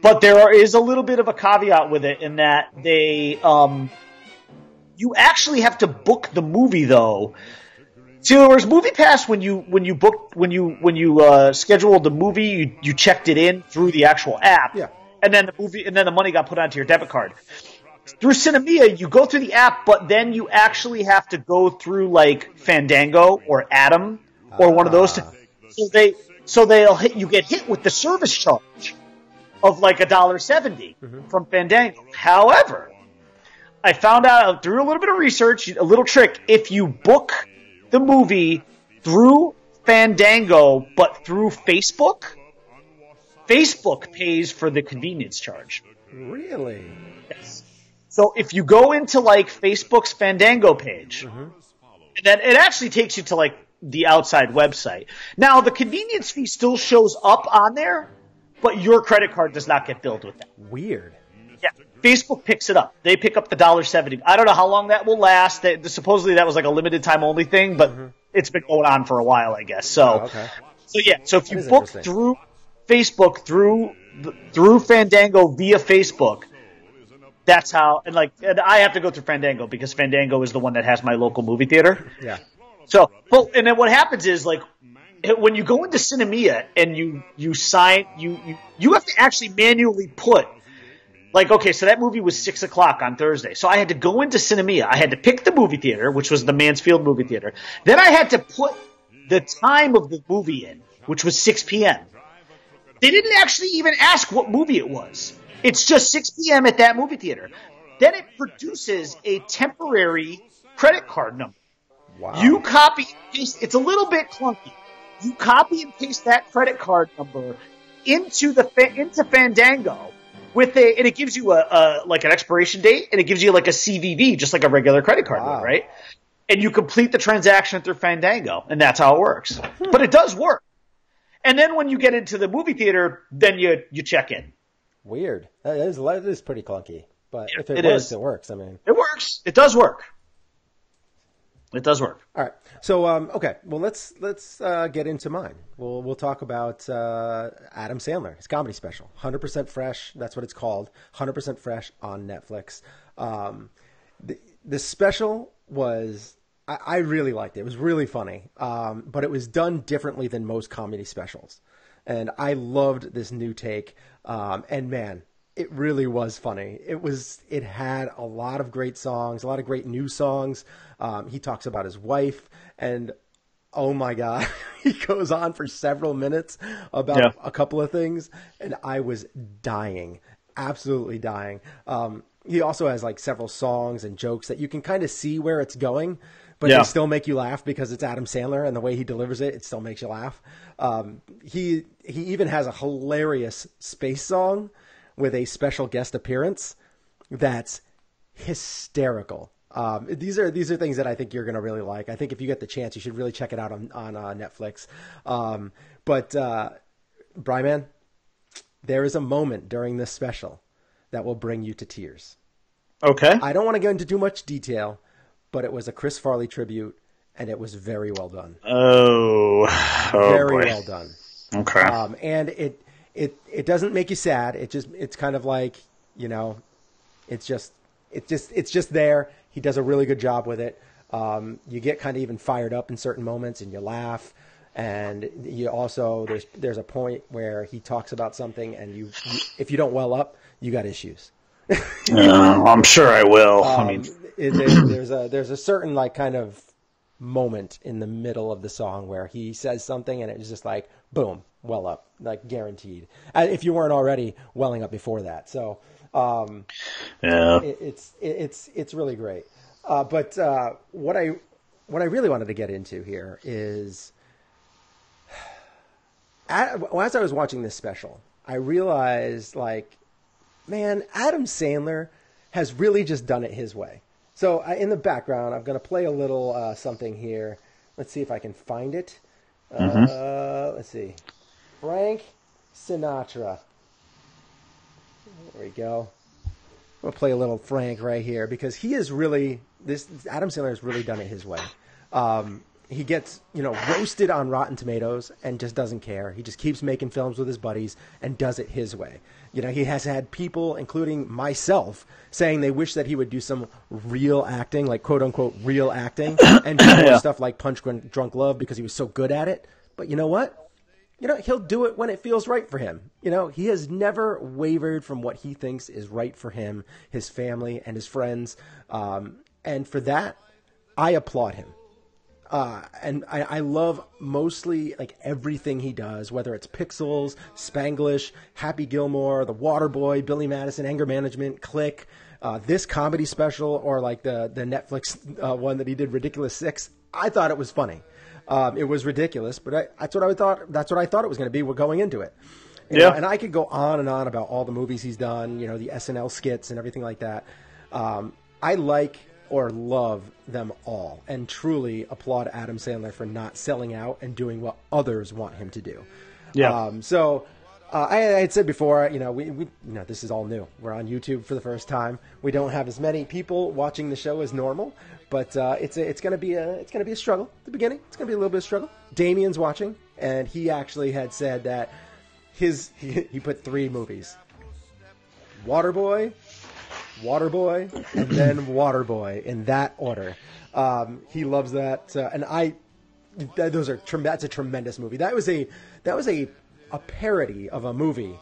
But there is a little bit of a caveat with it in that you actually have to book the movie though. See, whereas MoviePass, when you scheduled the movie, you checked it in through the actual app, and then the money got put onto your debit card. Through Cinemia, you go through the app, but then you actually have to go through like Fandango or Atom or one of those. You get hit with the service charge of like $1.70 from Fandango. However, I found out through a little bit of research, a little trick. If you book the movie through Fandango but through Facebook, Facebook pays for the convenience charge. Really? Yes. So if you go into like Facebook's Fandango page, and then it actually takes you to like the outside website. Now the convenience fee still shows up on there, but your credit card does not get billed with that. Weird. Yeah, Facebook picks it up. They pick up the $1.70. I don't know how long that will last. Supposedly that was like a limited time only thing, but it's been going on for a while, I guess. So, so if you book through Facebook through Fandango via Facebook, that's how. And I have to go through Fandango because Fandango is the one that has my local movie theater. Yeah. So, and then what happens is like, when you go into Cinemia and you sign, you have to actually manually put, like, okay, so that movie was 6:00 on Thursday. So I had to go into Cinemia. I had to pick the movie theater, which was the Mansfield movie theater. Then I had to put the time of the movie in, which was 6 p.m. They didn't actually even ask what movie it was. It's just 6 p.m. at that movie theater. Then it produces a temporary credit card number. Wow. You copy and paste. It's a little bit clunky. You copy and paste that credit card number into Fandango and it gives you like an expiration date, and it gives you like a CVV, just like a regular credit card would, right? And you complete the transaction through Fandango, and that's how it works. But it does work. And then when you get into the movie theater, then you check in. Weird. That is pretty clunky. But if it works, it works. I mean, it works. It does work. It does work. All right. So, okay. Well, let's get into mine. We'll talk about Adam Sandler, his comedy special, 100% Fresh. That's what it's called, 100% Fresh on Netflix. The special was, I really liked it. It was really funny, but it was done differently than most comedy specials, and I loved this new take. And man, it really was funny. It had a lot of great songs, a lot of great new songs. He talks about his wife, and oh my God, he goes on for several minutes about a couple of things, and I was dying, absolutely dying. He also has like several songs and jokes that you can kind of see where it's going, but they still make you laugh because it's Adam Sandler, and the way he delivers it still makes you laugh. He even has a hilarious space song with a special guest appearance that's hysterical. These are things that I think you're going to really like. I think if you get the chance, you should really check it out on Netflix. But Bryman, there is a moment during this special that will bring you to tears. Okay. I don't want to go into too much detail, but it was a Chris Farley tribute, and it was very well done. Very well done. Okay. And it doesn't make you sad. It's kind of like, it's just there. He does a really good job with it. You get kind of even fired up in certain moments, and you laugh. And you also there's a point where he talks about something, and you if you don't well up, you got issues. I'm sure I will. I mean, there's a certain like kind of moment in the middle of the song where he says something and it's just like, boom, well up, like guaranteed. If you weren't already welling up before that. So, it's really great. But what I really wanted to get into here is, as I was watching this special, I realized, like, man, Adam Sandler has really just done it his way. So in the background, I'm going to play a little something here. Let's see if I can find it. Let's see. Frank Sinatra. There we go. I'm going to play a little Frank right here because he is really, Adam Sandler has really done it his way. He gets, roasted on Rotten Tomatoes and just doesn't care. He just keeps making films with his buddies and does it his way. He has had people, including myself, saying they wish that he would do some real acting, like quote-unquote real acting, and do more stuff like Punch Drunk Love because he was so good at it. But you know what? He'll do it when it feels right for him. He has never wavered from what he thinks is right for him, his family, and his friends. And for that, I applaud him. And I love mostly like everything he does, whether it's Pixels, Spanglish, Happy Gilmore, The Waterboy, Billy Madison, Anger Management, Click, this comedy special, or like the Netflix one that he did, Ridiculous 6. I thought it was funny. It was ridiculous, but that's what I thought. That's what I thought it was going to be. We're going into it. And I could go on and on about all the movies he's done, the SNL skits and everything like that. I like or love them all, and truly applaud Adam Sandler for not selling out and doing what others want him to do. Yeah. I had said before, we this is all new. We're on YouTube for the first time. We don't have as many people watching the show as normal, but it's going to be a struggle at the beginning. It's going to be a little bit of struggle. Damien's watching, and he actually had said that he put 3 movies: Waterboy, and then Waterboy, in that order. He loves that, and that's a tremendous movie. That was a parody of a movie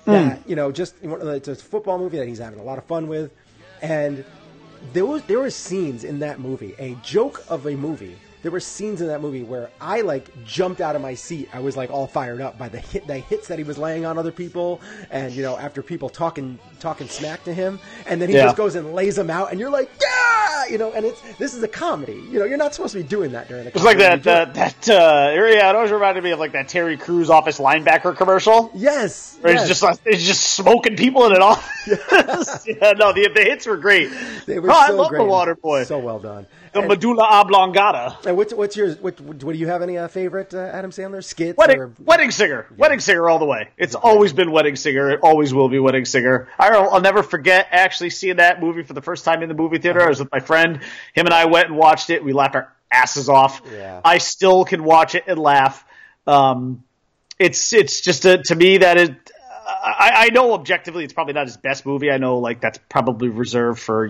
that it's a football movie that he's having a lot of fun with, and there were scenes in that movie, a joke of a movie. There were scenes in that movie where I jumped out of my seat. I was all fired up by the hits that he was laying on other people, and after people talking smack to him, and then he just goes and lays them out, and you're like, yeah, and this is a comedy. You're not supposed to be doing that during a comedy. It's like that area. It always reminded me of that Terry Crews office linebacker commercial. Yes, where he's just smoking people in it all. Yes. The hits were great. They were so I love great. The Waterboy. So well done. The medulla oblongata. And what's yours? What do you have any favorite Adam Sandler skits? Wedding Singer. Yeah. Wedding Singer all the way. It's always been Wedding Singer. It always will be Wedding Singer. I'll never forget actually seeing that movie for the first time in the movie theater. I was with my friend. Him and I went and watched it. We laughed our asses off. Yeah. I still can watch it and laugh. It's just to me that is. I know objectively it's probably not his best movie. I know that's probably reserved for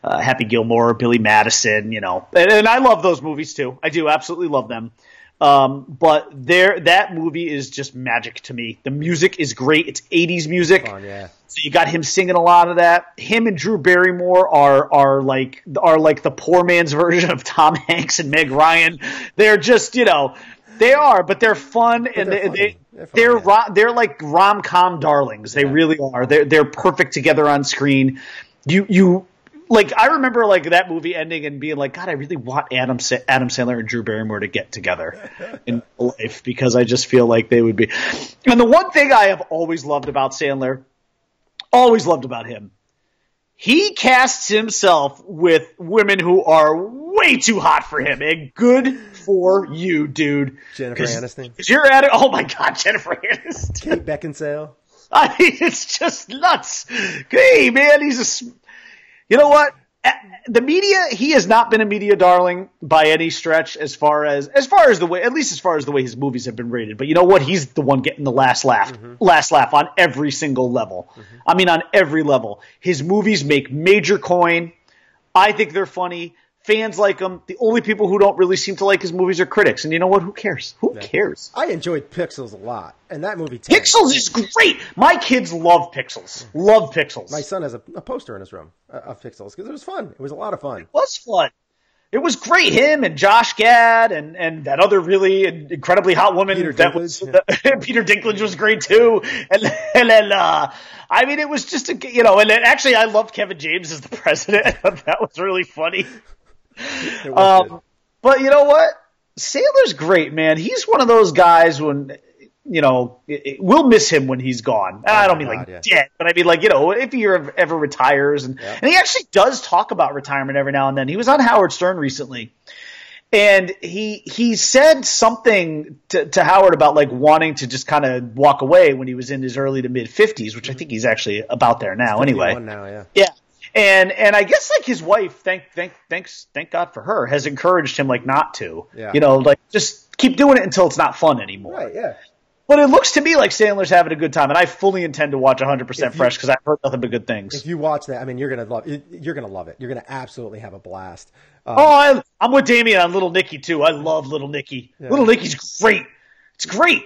Happy Gilmore, Billy Madison, and I love those movies too. I do absolutely love them. But that movie is just magic to me. The music is great. It's 80s music. Fun, yeah. So you got him singing a lot of that. Him and Drew Barrymore are like the poor man's version of Tom Hanks and Meg Ryan. They're just they are, but they're fun, but and they're like rom-com darlings. They really are. They're perfect together on screen. You I remember that movie ending and being like, God, I really want Adam Sandler and Drew Barrymore to get together in life, because I just feel like they would be. And the one thing I have always loved about Sandler, always loved about him, he casts himself with women who are way too hot for him, and good for you, dude. Jennifer Aniston. Because you're at it. Oh my God, Jennifer Aniston. Kate Beckinsale. I mean, it's just nuts. Hey, man, you know what? The media, he has not been a media darling by any stretch as far as the way his movies have been rated. But you know what? He's the one getting the last laugh on every single level. Mm-hmm. I mean, on every level. His movies make major coin. I think they're funny. Fans like him. The only people who don't really seem to like his movies are critics. And you know what? Who cares? Who cares? I enjoyed Pixels a lot. And that movie Pixels is great. My kids love Pixels. Love Pixels. My son has a poster in his room of Pixels because it was fun. It was a lot of fun. It was fun. It was great. Him and Josh Gad and that other really incredibly hot woman. Peter Dinklage was great too. And then I mean, it was just and then actually I loved Kevin James as the president. I thought that was really funny. But you know what? Sandler's great, man. He's one of those guys when, we'll miss him when he's gone. I don't mean dead, but I mean if he ever retires. And he actually does talk about retirement every now and then. He was on Howard Stern recently. And he said something to Howard about wanting to just kind of walk away when he was in his early to mid 50s, which I think he's actually about there now anyway. Now, yeah. And I guess his wife, thank God for her, has encouraged him not to. Yeah. Just keep doing it until it's not fun anymore. Right, yeah. But it looks to me like Sandler's having a good time, and I fully intend to watch 100% Fresh because I've heard nothing but good things. If you watch that, I mean, you're gonna love it. You're gonna love it. You're gonna absolutely have a blast. I'm with Damien on Little Nicky too. I love Little Nicky. Yeah. Little Nicky's great. It's great.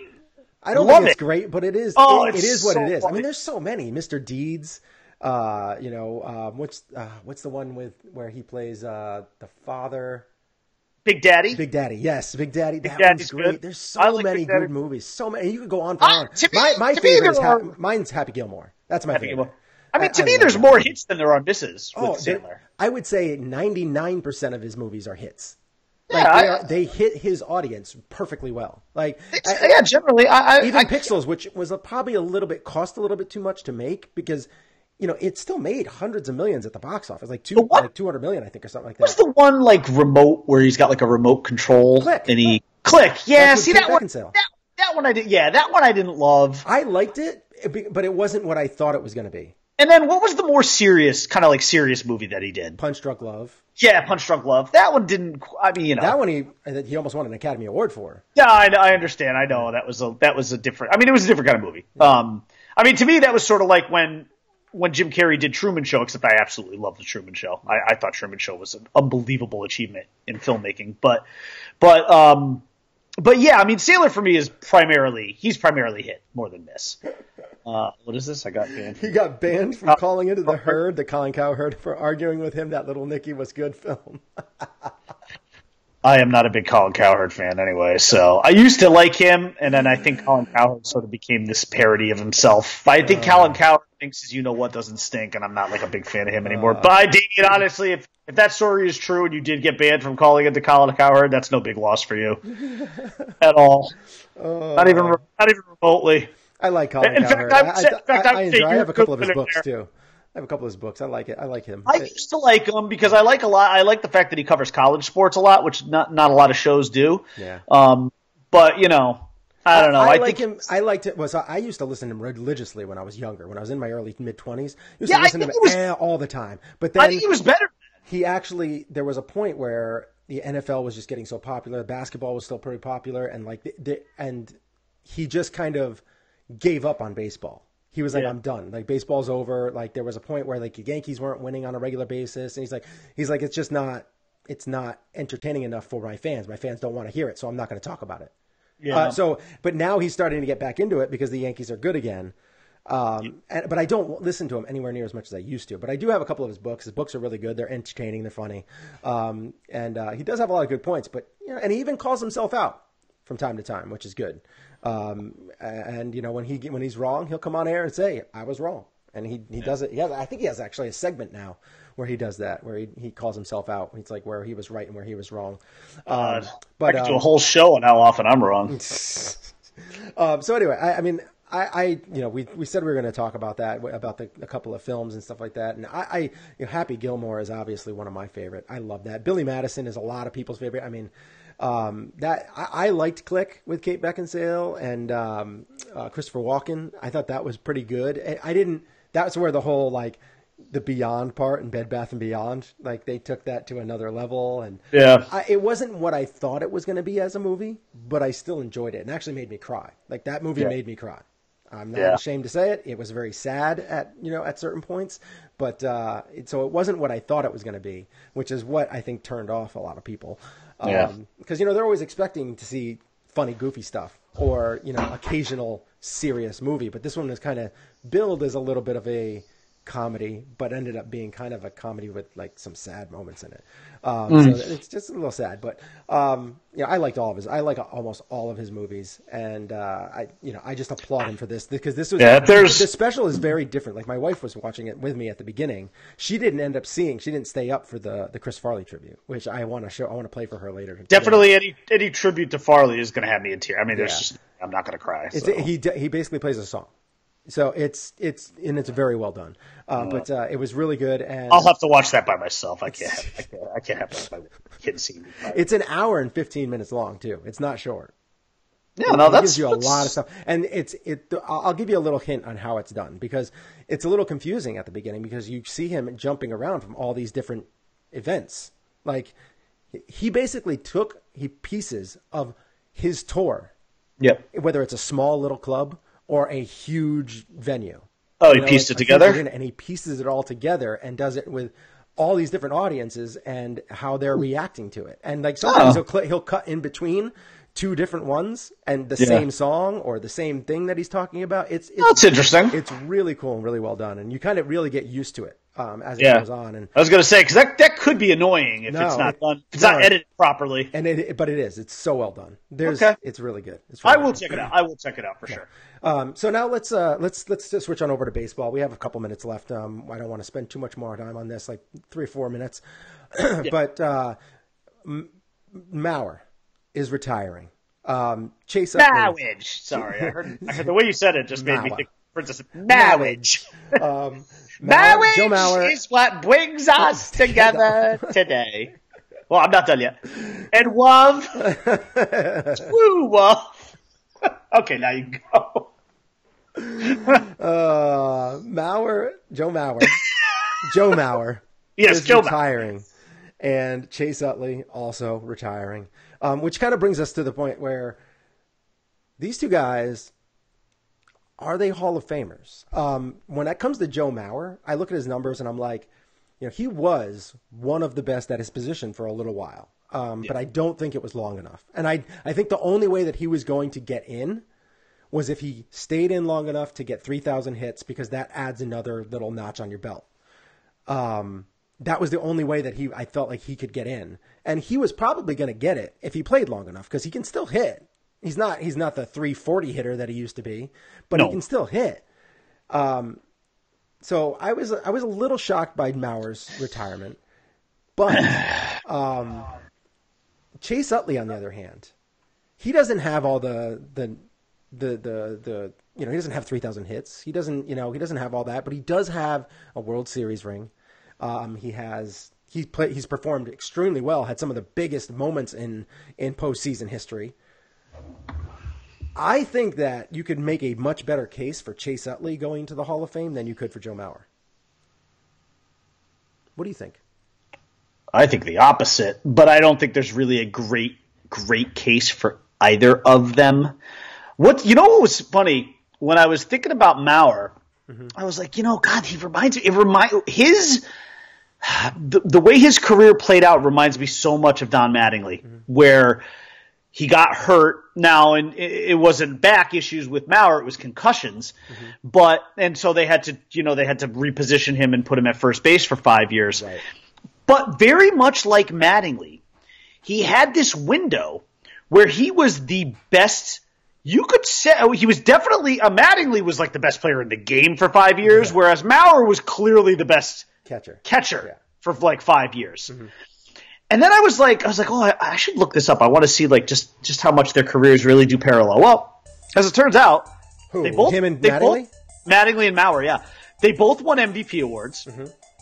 I don't think it's great, but it is. It is what it is. Funny. I mean, there's so many. Mr. Deeds. What's the one where he plays the father? Big Daddy? Big Daddy, yes. Big Daddy. That one's great. Good. There's so many good movies. So many. You could go on for on. My favorite is mine's Happy Gilmore. That's my favorite. I mean, to me, there's more hits than there are misses with Sandler. I would say 99% of his movies are hits. They hit his audience perfectly well. Generally. Even Pixels, which was probably cost a little bit too much to make because – it still made hundreds of millions at the box office, 200 million, I think, or something like that. What's the one remote where he's got a remote control? Click. Yeah, see that one. That one I did. Yeah, that one I didn't love. I liked it, but it wasn't what I thought it was going to be. And then what was the more serious, serious movie that he did? Punch Drunk Love. Yeah, Punch Drunk Love. That one didn't. I mean, that one he almost won an Academy Award for. Yeah, I understand. I know that was a different. I mean, it was a different kind of movie. I mean, to me, that was sort of like when Jim Carrey did Truman Show, except I absolutely love the Truman Show. I thought Truman Show was an unbelievable achievement in filmmaking. But yeah, I mean, Sandler for me he's primarily hit more than miss. What is this? I got banned. He got banned from calling into the Herd, the Colin Cowherd, for arguing with him that Little Nicky was good film. I am not a big Colin Cowherd fan anyway, so I used to like him, and then I think Colin Cowherd sort of became this parody of himself. I think Colin Cowherd thinks his you-know-what doesn't stink, and I'm not a big fan of him anymore. But Damien, honestly, if that story is true and you did get banned from calling it the Colin Cowherd, that's no big loss for you at all. Not even remotely. I like Colin Cowherd. I have a couple of his books, too. I have a couple of his books. I like it. I like him. I used to like him because I like the fact that he covers college sports a lot, which not a lot of shows do. Yeah. But I don't know. I like him. I liked it. I used to listen to him religiously when I was younger. When I was in my early mid-20s, I used to listen to him all the time. But then I think he was better. There was a point where the NFL was just getting so popular. Basketball was still pretty popular, and and he just kind of gave up on baseball. He was like, I'm done. Baseball's over. There was a point where the Yankees weren't winning on a regular basis. And he's like, it's not entertaining enough for my fans. My fans don't want to hear it. So I'm not going to talk about it. Yeah. But now he's starting to get back into it because the Yankees are good again. But I don't listen to him anywhere near as much as I used to. But I do have a couple of his books. His books are really good. They're entertaining. They're funny. And he does have a lot of good points. But and he even calls himself out from time to time, which is good. And when he's wrong, he'll come on air and say, I was wrong. And he does it. I think he has actually a segment now where he does that, where he calls himself out. It's where he was right and where he was wrong. But I could do a whole show on how often I'm wrong. So anyway, I mean, we said we were going to talk about that, about a couple of films and stuff like that. And Happy Gilmore is obviously one of my favorite. I love that. Billy Madison is a lot of people's favorite. I mean, I liked Click with Kate Beckinsale and Christopher Walken. I thought that was pretty good. That's where the whole the Beyond part in Bed Bath and Beyond, they took that to another level. And it wasn't what I thought it was going to be as a movie, but I still enjoyed it and actually made me cry. That movie made me cry. I'm not ashamed to say it. It was very sad at certain points, but so it wasn't what I thought it was going to be, which is what I think turned off a lot of people. Because they're always expecting to see funny, goofy stuff or occasional serious movie, but this one was kind of billed as a little bit of a comedy, but ended up being kind of a comedy with like some sad moments in it. So it's just a little sad, but I liked all of his. I like almost all of his movies, and I just applaud him for this because this was the special is very different. Like my wife was watching it with me at the beginning. She didn't stay up for the Chris Farley tribute, which I want to show. I want to play for her later. Definitely, any tribute to Farley is going to have me in tears. I mean, I'm not going to cry. So. He basically plays a song. So it's very well done, but it was really good. And I'll have to watch that by myself. I can't have that by my kids seeing me. It's an hour and 15 minutes long too. It's not short. Yeah, no, that gives you a lot of stuff, and I'll give you a little hint on how it's done because it's a little confusing at the beginning because you see him jumping around from all these different events. Like he basically took pieces of his tour. Yep. Whether it's a small little club or a huge venue. Oh, he pieced it together? And he pieces it all together and does it with all these different audiences and how they're reacting to it. And like sometimes he'll cut in between two different ones and the same song or the same thing that he's talking about. It's interesting. It's really cool and really well done. And you kind of really get used to it as it goes on. And I was going to say, because that could be annoying if it's not done. If it's not edited properly. But it is. It's so well done. It's really good. I will check it out. I will check it out for sure. So now let's just switch on over to baseball. We have a couple minutes left. I don't want to spend too much more time on this, like 3 or 4 minutes. But Mauer is retiring. Chase Utley. Sorry, I heard the way you said it just made me think Princess Marriage. Joe Mauer is what brings us together today. Well, I'm not done yet. And love, true love. Okay, now you go. Joe Mauer is retiring, and Chase Utley also retiring, which kind of brings us to the point where these two guys, are they Hall of Famers? When it comes to Joe Mauer, I look at his numbers and I'm like, he was one of the best at his position for a little while. But I don't think it was long enough. And I think the only way that he was going to get in was if he stayed in long enough to get 3,000 hits, because that adds another little notch on your belt. That was the only way that I felt like he could get in. And he was probably going to get it if he played long enough, because he can still hit. He's not the 340 hitter that he used to be, but he can still hit. So I was a little shocked by Mauer's retirement, but Chase Utley, on the other hand, he doesn't have all the he doesn't have 3,000 hits. He doesn't have all that, but he does have a World Series ring. He's performed extremely well, had some of the biggest moments in postseason history. I think that you could make a much better case for Chase Utley going to the Hall of Fame than you could for Joe Mauer. What do you think? I think the opposite, but I don't think there's really a great case for either of them. What was funny when I was thinking about Mauer, I was like, God, he reminds me. The way his career played out reminds me so much of Don Mattingly, where he got hurt now, and it wasn't back issues with Mauer; it was concussions. And so they had to reposition him and put him at first base for 5 years. Right. But very much like Mattingly, he had this window where he was the best. You could say he was definitely Mattingly was like the best player in the game for 5 years, whereas Mauer was clearly the best catcher for like 5 years. And then I was like, oh, I should look this up. I want to see like just how much their careers really do parallel. Well, as it turns out, Mattingly and Mauer, yeah, they both won MVP awards.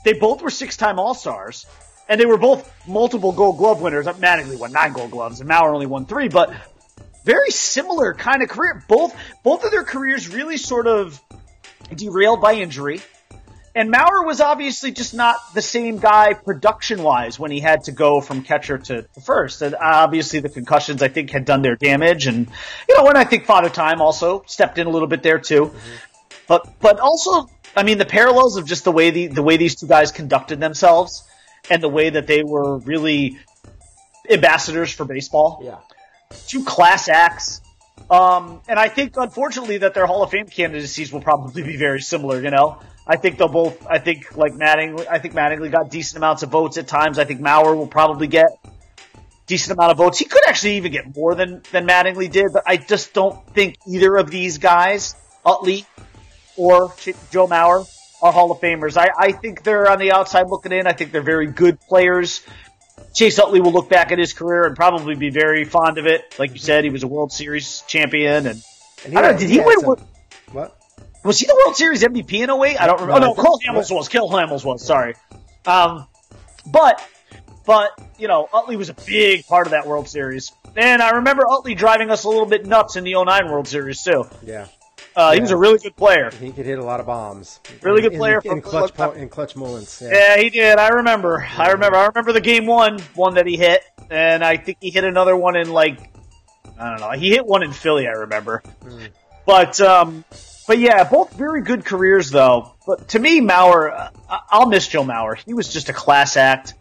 They both were 6-time All-Stars, and they were both multiple Gold Glove winners. Mattingly won 9 Gold Gloves, and Mauer only won 3, but very similar kind of career. Both of their careers really sort of derailed by injury. And Mauer was obviously just not the same guy production-wise when he had to go from catcher to first. And obviously the concussions, I think, had done their damage. And, and I think Father Time also stepped in a little bit there too. But also, I mean, the parallels of just the way these two guys conducted themselves and the way that they were really ambassadors for baseball. Yeah. Two class acts, And I think, unfortunately, that their Hall of Fame candidacies will probably be very similar, you know? I think Mattingly got decent amounts of votes at times. I think Mauer will probably get decent amount of votes. He could actually even get more than Mattingly did, but I just don't think either of these guys, Utley or Joe Mauer, are Hall of Famers. I think they're on the outside looking in. I think they're very good players. Chase Utley will look back at his career and probably be very fond of it. Like you said, he was a World Series champion. And I don't know, did he win? What? Was he the World Series MVP in 08? I don't remember. No, Cole Hamels was. Cole Hamels was, sorry. But, you know, Utley was a big part of that World Series. And I remember Utley driving us a little bit nuts in the 09 World Series, too. Yeah. He was a really good player. He could hit a lot of bombs. Really good player in clutch moments. Yeah, he did. I remember the game one that he hit, and I think he hit another one in I don't know. He hit one in Philly, I remember. But yeah, both very good careers though. But to me, Mauer, I'll miss Joe Mauer. He was just a class act,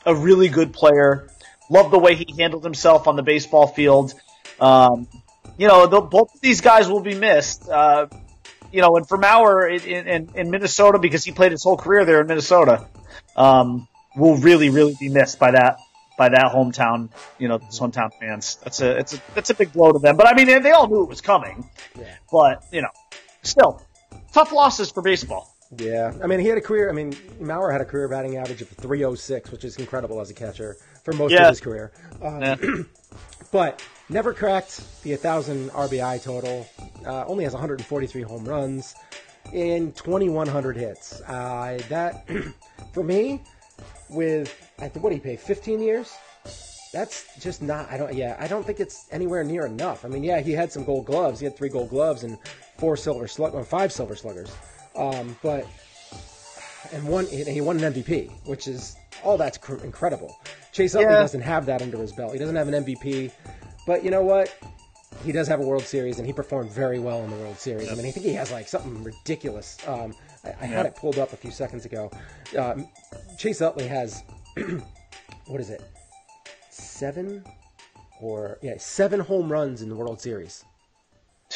a really good player. Loved the way he handled himself on the baseball field. You know, both of these guys will be missed. You know, and for Mauer in Minnesota, because he played his whole career there in Minnesota, will really, really be missed by that hometown, you know, those hometown fans. That's a big blow to them. But I mean, they all knew it was coming. Yeah. But, you know, still, tough losses for baseball. Yeah. I mean, Mauer had a career batting average of .306, which is incredible as a catcher for most of his career. But never cracked the 1,000 RBI total. Only has 143 home runs in 2,100 hits. That, for me, with, what do you pay, 15 years? That's just not, I don't think it's anywhere near enough. I mean, yeah, he had some gold gloves. He had 3 gold gloves and 5 silver sluggers. But he won an MVP, which is, that's incredible. Chase Utley doesn't have that under his belt. He doesn't have an MVP. But you know what? He does have a World Series, and he performed very well in the World Series. Yep. I mean, I think he has something ridiculous. I had it pulled up a few seconds ago. Chase Utley has, what is it? 7 home runs in the World Series.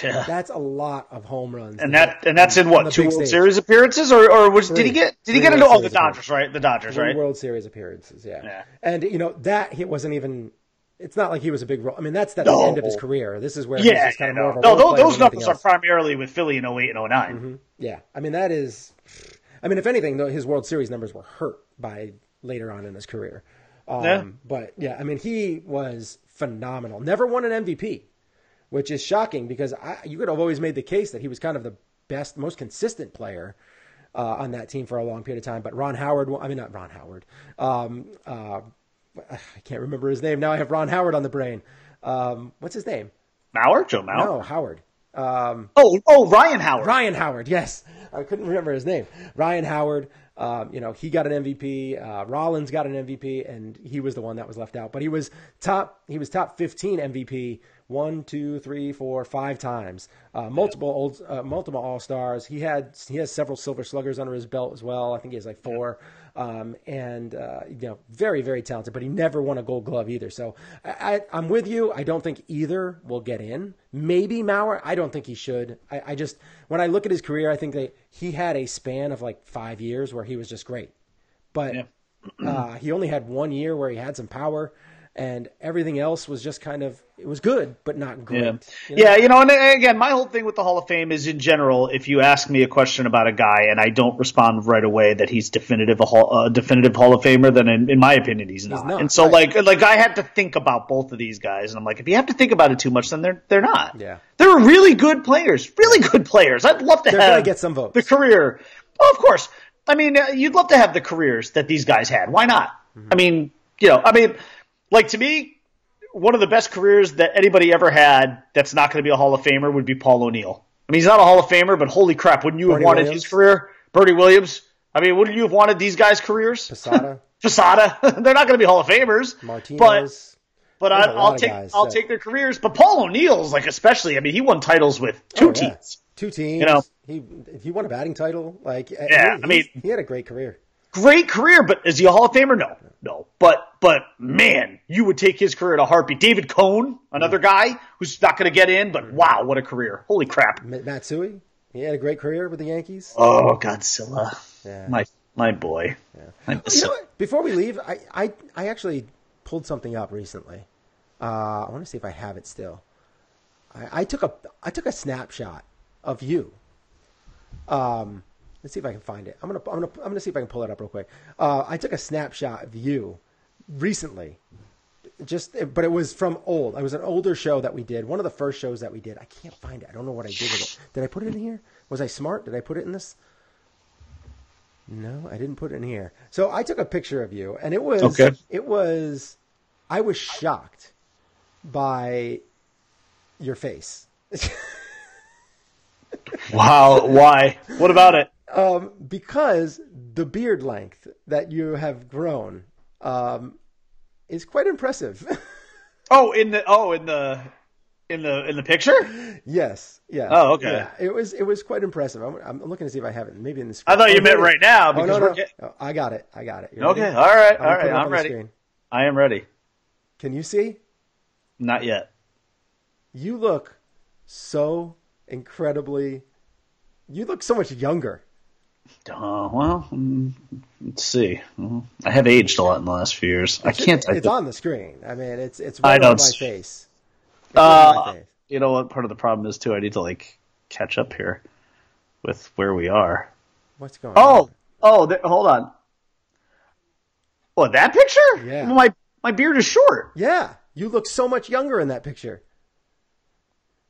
Yeah. That's a lot of home runs. And that's in what, 2 World Series appearances, or did he get into the Dodgers, right? The Dodgers, right? 3 World Series appearances, yeah. And you know, that he wasn't even. It's not like he was a big role. I mean, that's the end of his career. This is where he's just kind of more of a role player those numbers are primarily with Philly in 08 and 09. Mm-hmm. Yeah. I mean, if anything, though, his World Series numbers were hurt by later on in his career. But, yeah, I mean, he was phenomenal. Never won an MVP, which is shocking because you could have always made the case that he was kind of the best, most consistent player on that team for a long period of time. But not Ron Howard. I can't remember his name. Now I have Ron Howard on the brain. What's his name? Mauer? Joe Mauer? No, Howard. Ryan Howard. Ryan Howard, yes. I couldn't remember his name. Ryan Howard, you know, he got an MVP. Rollins got an MVP, and he was the one that was left out. But he was top 15 MVP 1, 2, 3, 4, 5 times. Multiple All-Stars. He has several Silver Sluggers under his belt as well. I think he has 4. You know, very, very talented, but he never won a Gold Glove either. So I'm with you. I don't think either will get in. Maybe Mauer. I don't think he should. I just, when I look at his career, I think that he had a span of 5 years where he was just great, but he only had 1 year where he had some power. And everything else was just it was good, but not great. Yeah. You know? You know, and again, my whole thing with the Hall of Fame is in general, if you ask me a question about a guy and I don't respond right away that he's definitive Hall of Famer, then in my opinion, he's not. And so right. I had to think about both of these guys, and I'm like, if you have to think about it too much, then they're not. Yeah. They're really good players. Really good players. I'd love to have get some votes. The career. Well, of course. I mean, you'd love to have the careers that these guys had. Why not? Mm-hmm. I mean, you know, to me, one of the best careers that anybody ever had that's not going to be a Hall of Famer would be Paul O'Neill. I mean, he's not a Hall of Famer, but holy crap, wouldn't you have wanted his career? Bernie Williams. I mean, wouldn't you have wanted these guys' careers? Posada. They're not going to be Hall of Famers. Martinez. But I'll take their careers. But Paul O'Neill's, especially, I mean, he won titles with 2 teams. 2 teams. You know, he won a batting title. He had a great career. Great career, but is he a Hall of Famer? No. But but man, you would take his career in a heartbeat. David Cohn, another guy who's not going to get in, but wow, what a career. Holy crap. Matsui, he had a great career with the Yankees. Oh, Godzilla. Yeah. My boy. Yeah. I miss You know him. what? Before we leave, I actually pulled something up recently. I want to see if I have it still. I took a snapshot of you. Let's see if I can find it. I'm gonna see if I can pull it up real quick. I took a snapshot of you recently, but it was from old. It was an older show that we did. One of the first shows that we did. I can't find it. I don't know what I did with it. Did I put it in here? Was I smart? Did I put it in this? No, I didn't put it in here. So I took a picture of you, and it was Okay. I was shocked by your face. Wow. Why? What about it? Because the beard length that you have grown is quite impressive. In the picture? Yes. Yeah. Oh, okay. Yeah, it was quite impressive. I'm looking to see if I have it. Maybe in the screen. I thought you meant right now Oh, because no, we're no. getting... Oh, I got it. You Okay. ready? All right. I'm gonna put it up I'm on the ready. screen. I am ready. Can you see? Not yet. You look so incredibly. You look so much younger. Let's see. I have aged a lot in the last few years. I can't. It's on the screen. I mean, it's I right know, on my face. It's right on my face. You know what? Part of the problem is too. I need to catch up here with where we are. What's going on? Hold on. What, that picture? Yeah. My beard is short. Yeah, you look so much younger in that picture.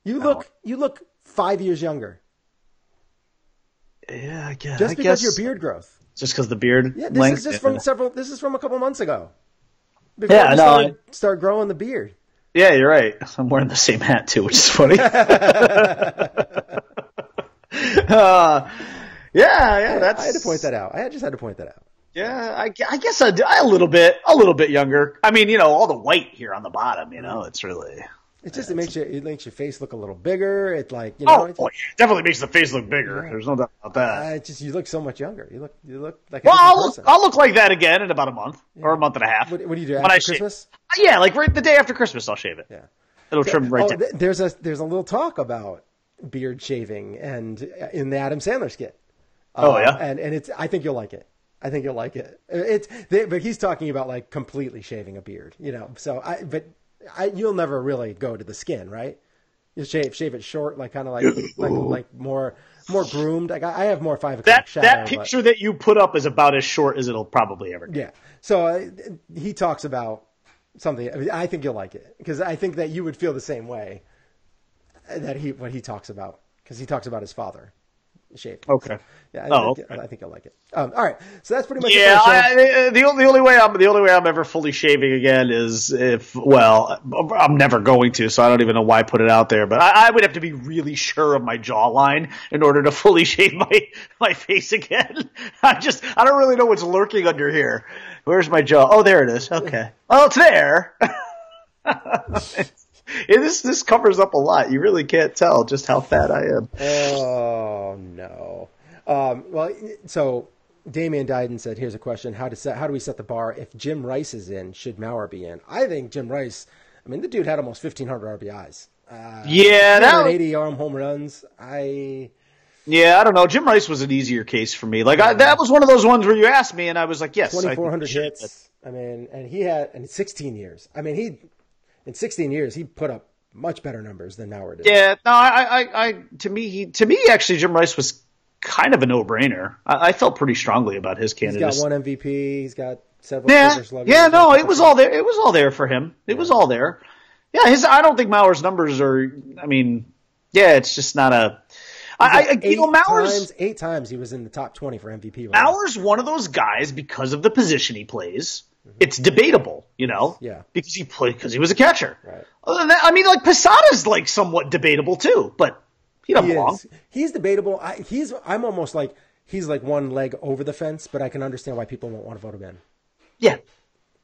You look 5 years younger. Yeah, I guess. Just because your beard growth. Just because the beard. Yeah, length? This is from a couple months ago. Before Yeah, you no. start growing the beard. Yeah, you're right. I'm wearing the same hat too, which is funny. Yeah. That's. I had to point that out. I just had to point that out. Yeah, I guess a little bit younger. I mean, all the white here on the bottom. It's really. It makes your face look a little bigger. It It definitely makes the face look bigger. Yeah. There's no doubt about that. You look so much younger. You look like. Well, a different person. I'll look like that again in about a month or a month and a half. What do you do when I after shave. Christmas? Yeah, right the day after Christmas, I'll shave it. Yeah, it'll trim right down. There's a little talk about beard shaving and in the Adam Sandler skit. Yeah, and it's. I think you'll like it. But he's talking about completely shaving a beard. So you'll never really go to the skin, right? You shave it short, kind of like more groomed. I have more 5 o'clock shadow. That picture that you put up is about as short as it'll probably ever get. Yeah. So he talks about something. I think you'll like it because I think that you would feel the same way that what he talks about because he talks about his father shaving. Okay. Yeah. Okay. I think you'll like it. All right. So that's pretty much the only way I'm ever fully shaving again is I'm never going to, so I don't even know why I put it out there. But I would have to be really sure of my jawline in order to fully shave my face again. I don't really know what's lurking under here. Where's my jaw? Oh, there it is. Okay. Well, it's there. This covers up a lot. You really can't tell just how fat I am. Oh no. So Damian Dyden said, "Here's a question: How do we set the bar? If Jim Rice is in, should Mauer be in?" I think Jim Rice. I mean, the dude had almost 1,500 RBIs. That 80 home runs. I don't know. Jim Rice was an easier case for me. That was one of those ones where you asked me, and I was like, yes. 2,400 hits. I mean, and he had in 16 years. I mean, in 16 years he put up much better numbers than Mauer did. Yeah, no, to me, actually, Jim Rice was kind of a no-brainer. I felt pretty strongly about his candidacy. He's got one MVP. He's got several. No, it was all there. It was all there for him. It was all there. Yeah, I don't think Mauer's numbers are. I mean, it's just not a. Mauer's 8 times he was in the top 20 for MVP. Mauer's one of those guys because of the position he plays. Mm-hmm. It's debatable, Yeah. Because he was a catcher. Right. Other than that, I mean, Posada's somewhat debatable too, but he doesn't belong. He's debatable. I'm almost he's one leg over the fence, but I can understand why people won't want to vote him in. Yeah.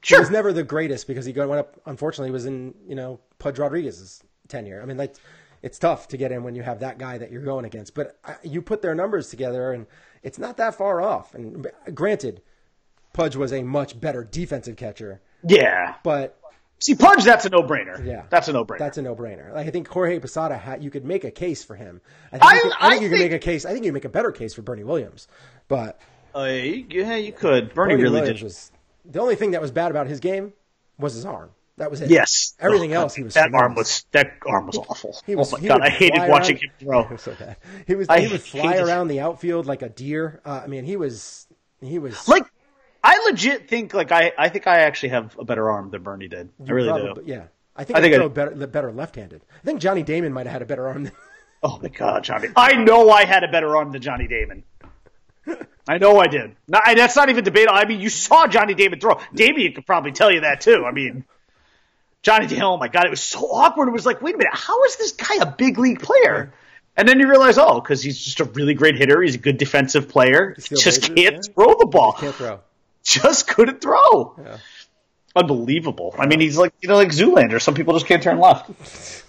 Sure. He was never the greatest because he went up. Unfortunately, he was in Pudge Rodriguez's tenure. I mean, it's tough to get in when you have that guy that you're going against. But you put their numbers together, and it's not that far off. And granted, Pudge was a much better defensive catcher. Yeah. But see, Pudge, that's a no-brainer. Yeah. That's a no-brainer. That's a no-brainer. Like, I think Jorge Posada, you could make a case for him. I think you can make a case. I think you can make a better case for Bernie Williams. But yeah, you could. Bernie really Williams did. The only thing that was bad about his game was his arm. That was it. Yes. Everything else, he was that arm was awful. Oh my God, I hated watching him throw. It was so bad. He would fly around the outfield like a deer. I mean, he was like. I legit think I think I actually have a better arm than Bernie did. I really do. Yeah, I think I throw better left-handed. I think Johnny Damon might have had a better arm than. Oh my God, Johnny! I know I had a better arm than Johnny Damon. I know I did. No, that's not even debatable. I mean, you saw Johnny Damon throw. Damien could probably tell you that too. I mean, Johnny Damon. Oh my God, it was so awkward. It was like, wait a minute, how is this guy a big league player? And then you realize, because he's just a really great hitter. He's a good defensive player. He just can't throw the ball. Can't throw. Just couldn't throw. Yeah. Unbelievable. I mean, he's like Zoolander. Some people just can't turn left.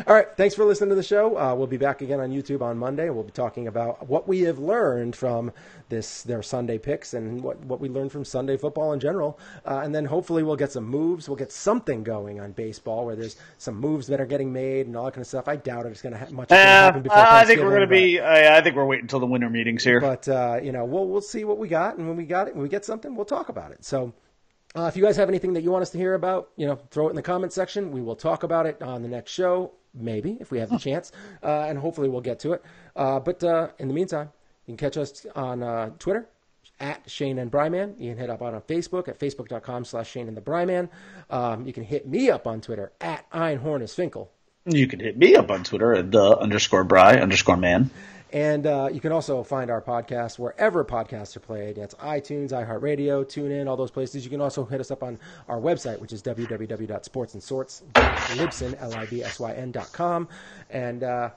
All right. Thanks for listening to the show. We'll be back again on YouTube on Monday. We'll be talking about what we have learned from their Sunday picks and what we learned from Sunday football in general. And then hopefully we'll get some moves. We'll get something going on baseball where there's some moves that are getting made and all that kind of stuff. I doubt it's going to happen before I think we're going to be. I think we're waiting until the winter meetings here. But we'll see what we got, and when we get something, we'll talk about it. So. If you guys have anything that you want us to hear about, throw it in the comment section. We will talk about it on the next show, maybe, if we have the chance, and hopefully we'll get to it. But in the meantime, you can catch us on Twitter, at Shane and Bryman. You can hit up on Facebook at facebook.com/Shane and the Bryman. You can hit me up on Twitter, at Einhornisfinkel. You can hit me up on Twitter at _Bry_man. And you can also find our podcast wherever podcasts are played. That's iTunes, iHeartRadio, TuneIn, all those places. You can also hit us up on our website, which is www.sportsandsorts.libsyn.com. And, other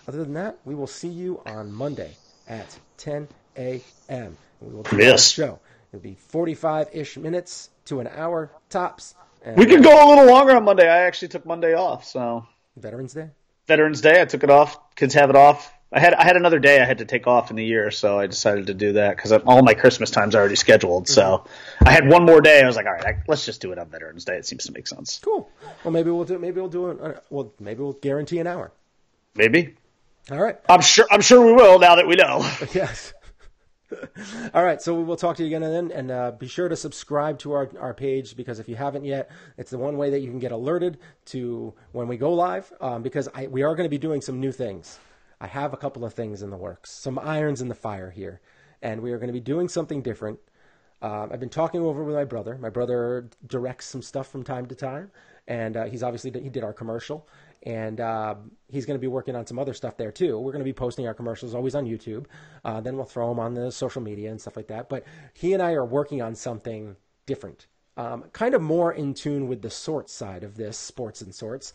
than that, we will see you on Monday at 10 a.m. We will do our show. It'll be 45-ish minutes to an hour tops. And, we could go a little longer on Monday. I actually took Monday off. So Veterans Day? Veterans Day. I took it off. Kids have it off. I had another day I had to take off in the year, so I decided to do that because all my Christmas time's already scheduled. So I had one more day. I was like, all right, let's just do it on Veterans Day. It seems to make sense. Cool. Well, maybe we'll guarantee an hour. Maybe. All right. I'm sure we will now that we know. Yes. All right, so we will talk to you again then, and be sure to subscribe to our page, because if you haven't yet, it's the one way that you can get alerted to when we go live, because we are going to be doing some new things. I have a couple of things in the works, some irons in the fire here, and we are going to be doing something different. I've been talking over with my brother. My brother directs some stuff from time to time, and he did our commercial, and he's going to be working on some other stuff there too. We're going to be posting our commercials always on YouTube. Then we'll throw them on the social media and stuff like that. But he and I are working on something different. Kind of more in tune with the sorts side of this, sports and sorts.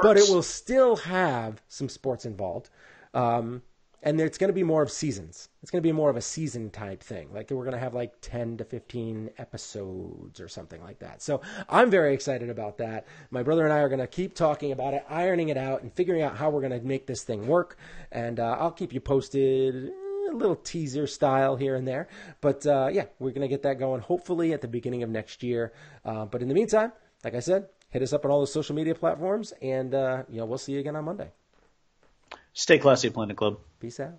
But it will still have some sports involved. And it's going to be more of seasons. It's going to be more of a season type thing. Like we're going to have like 10 to 15 episodes or something like that. So I'm very excited about that. My brother and I are going to keep talking about it, ironing it out, and figuring out how we're going to make this thing work. And I'll keep you posted, a little teaser style here and there. But we're going to get that going hopefully at the beginning of next year. But in the meantime, like I said, hit us up on all the social media platforms, and we'll see you again on Monday. Stay classy, Planet Club. Peace out.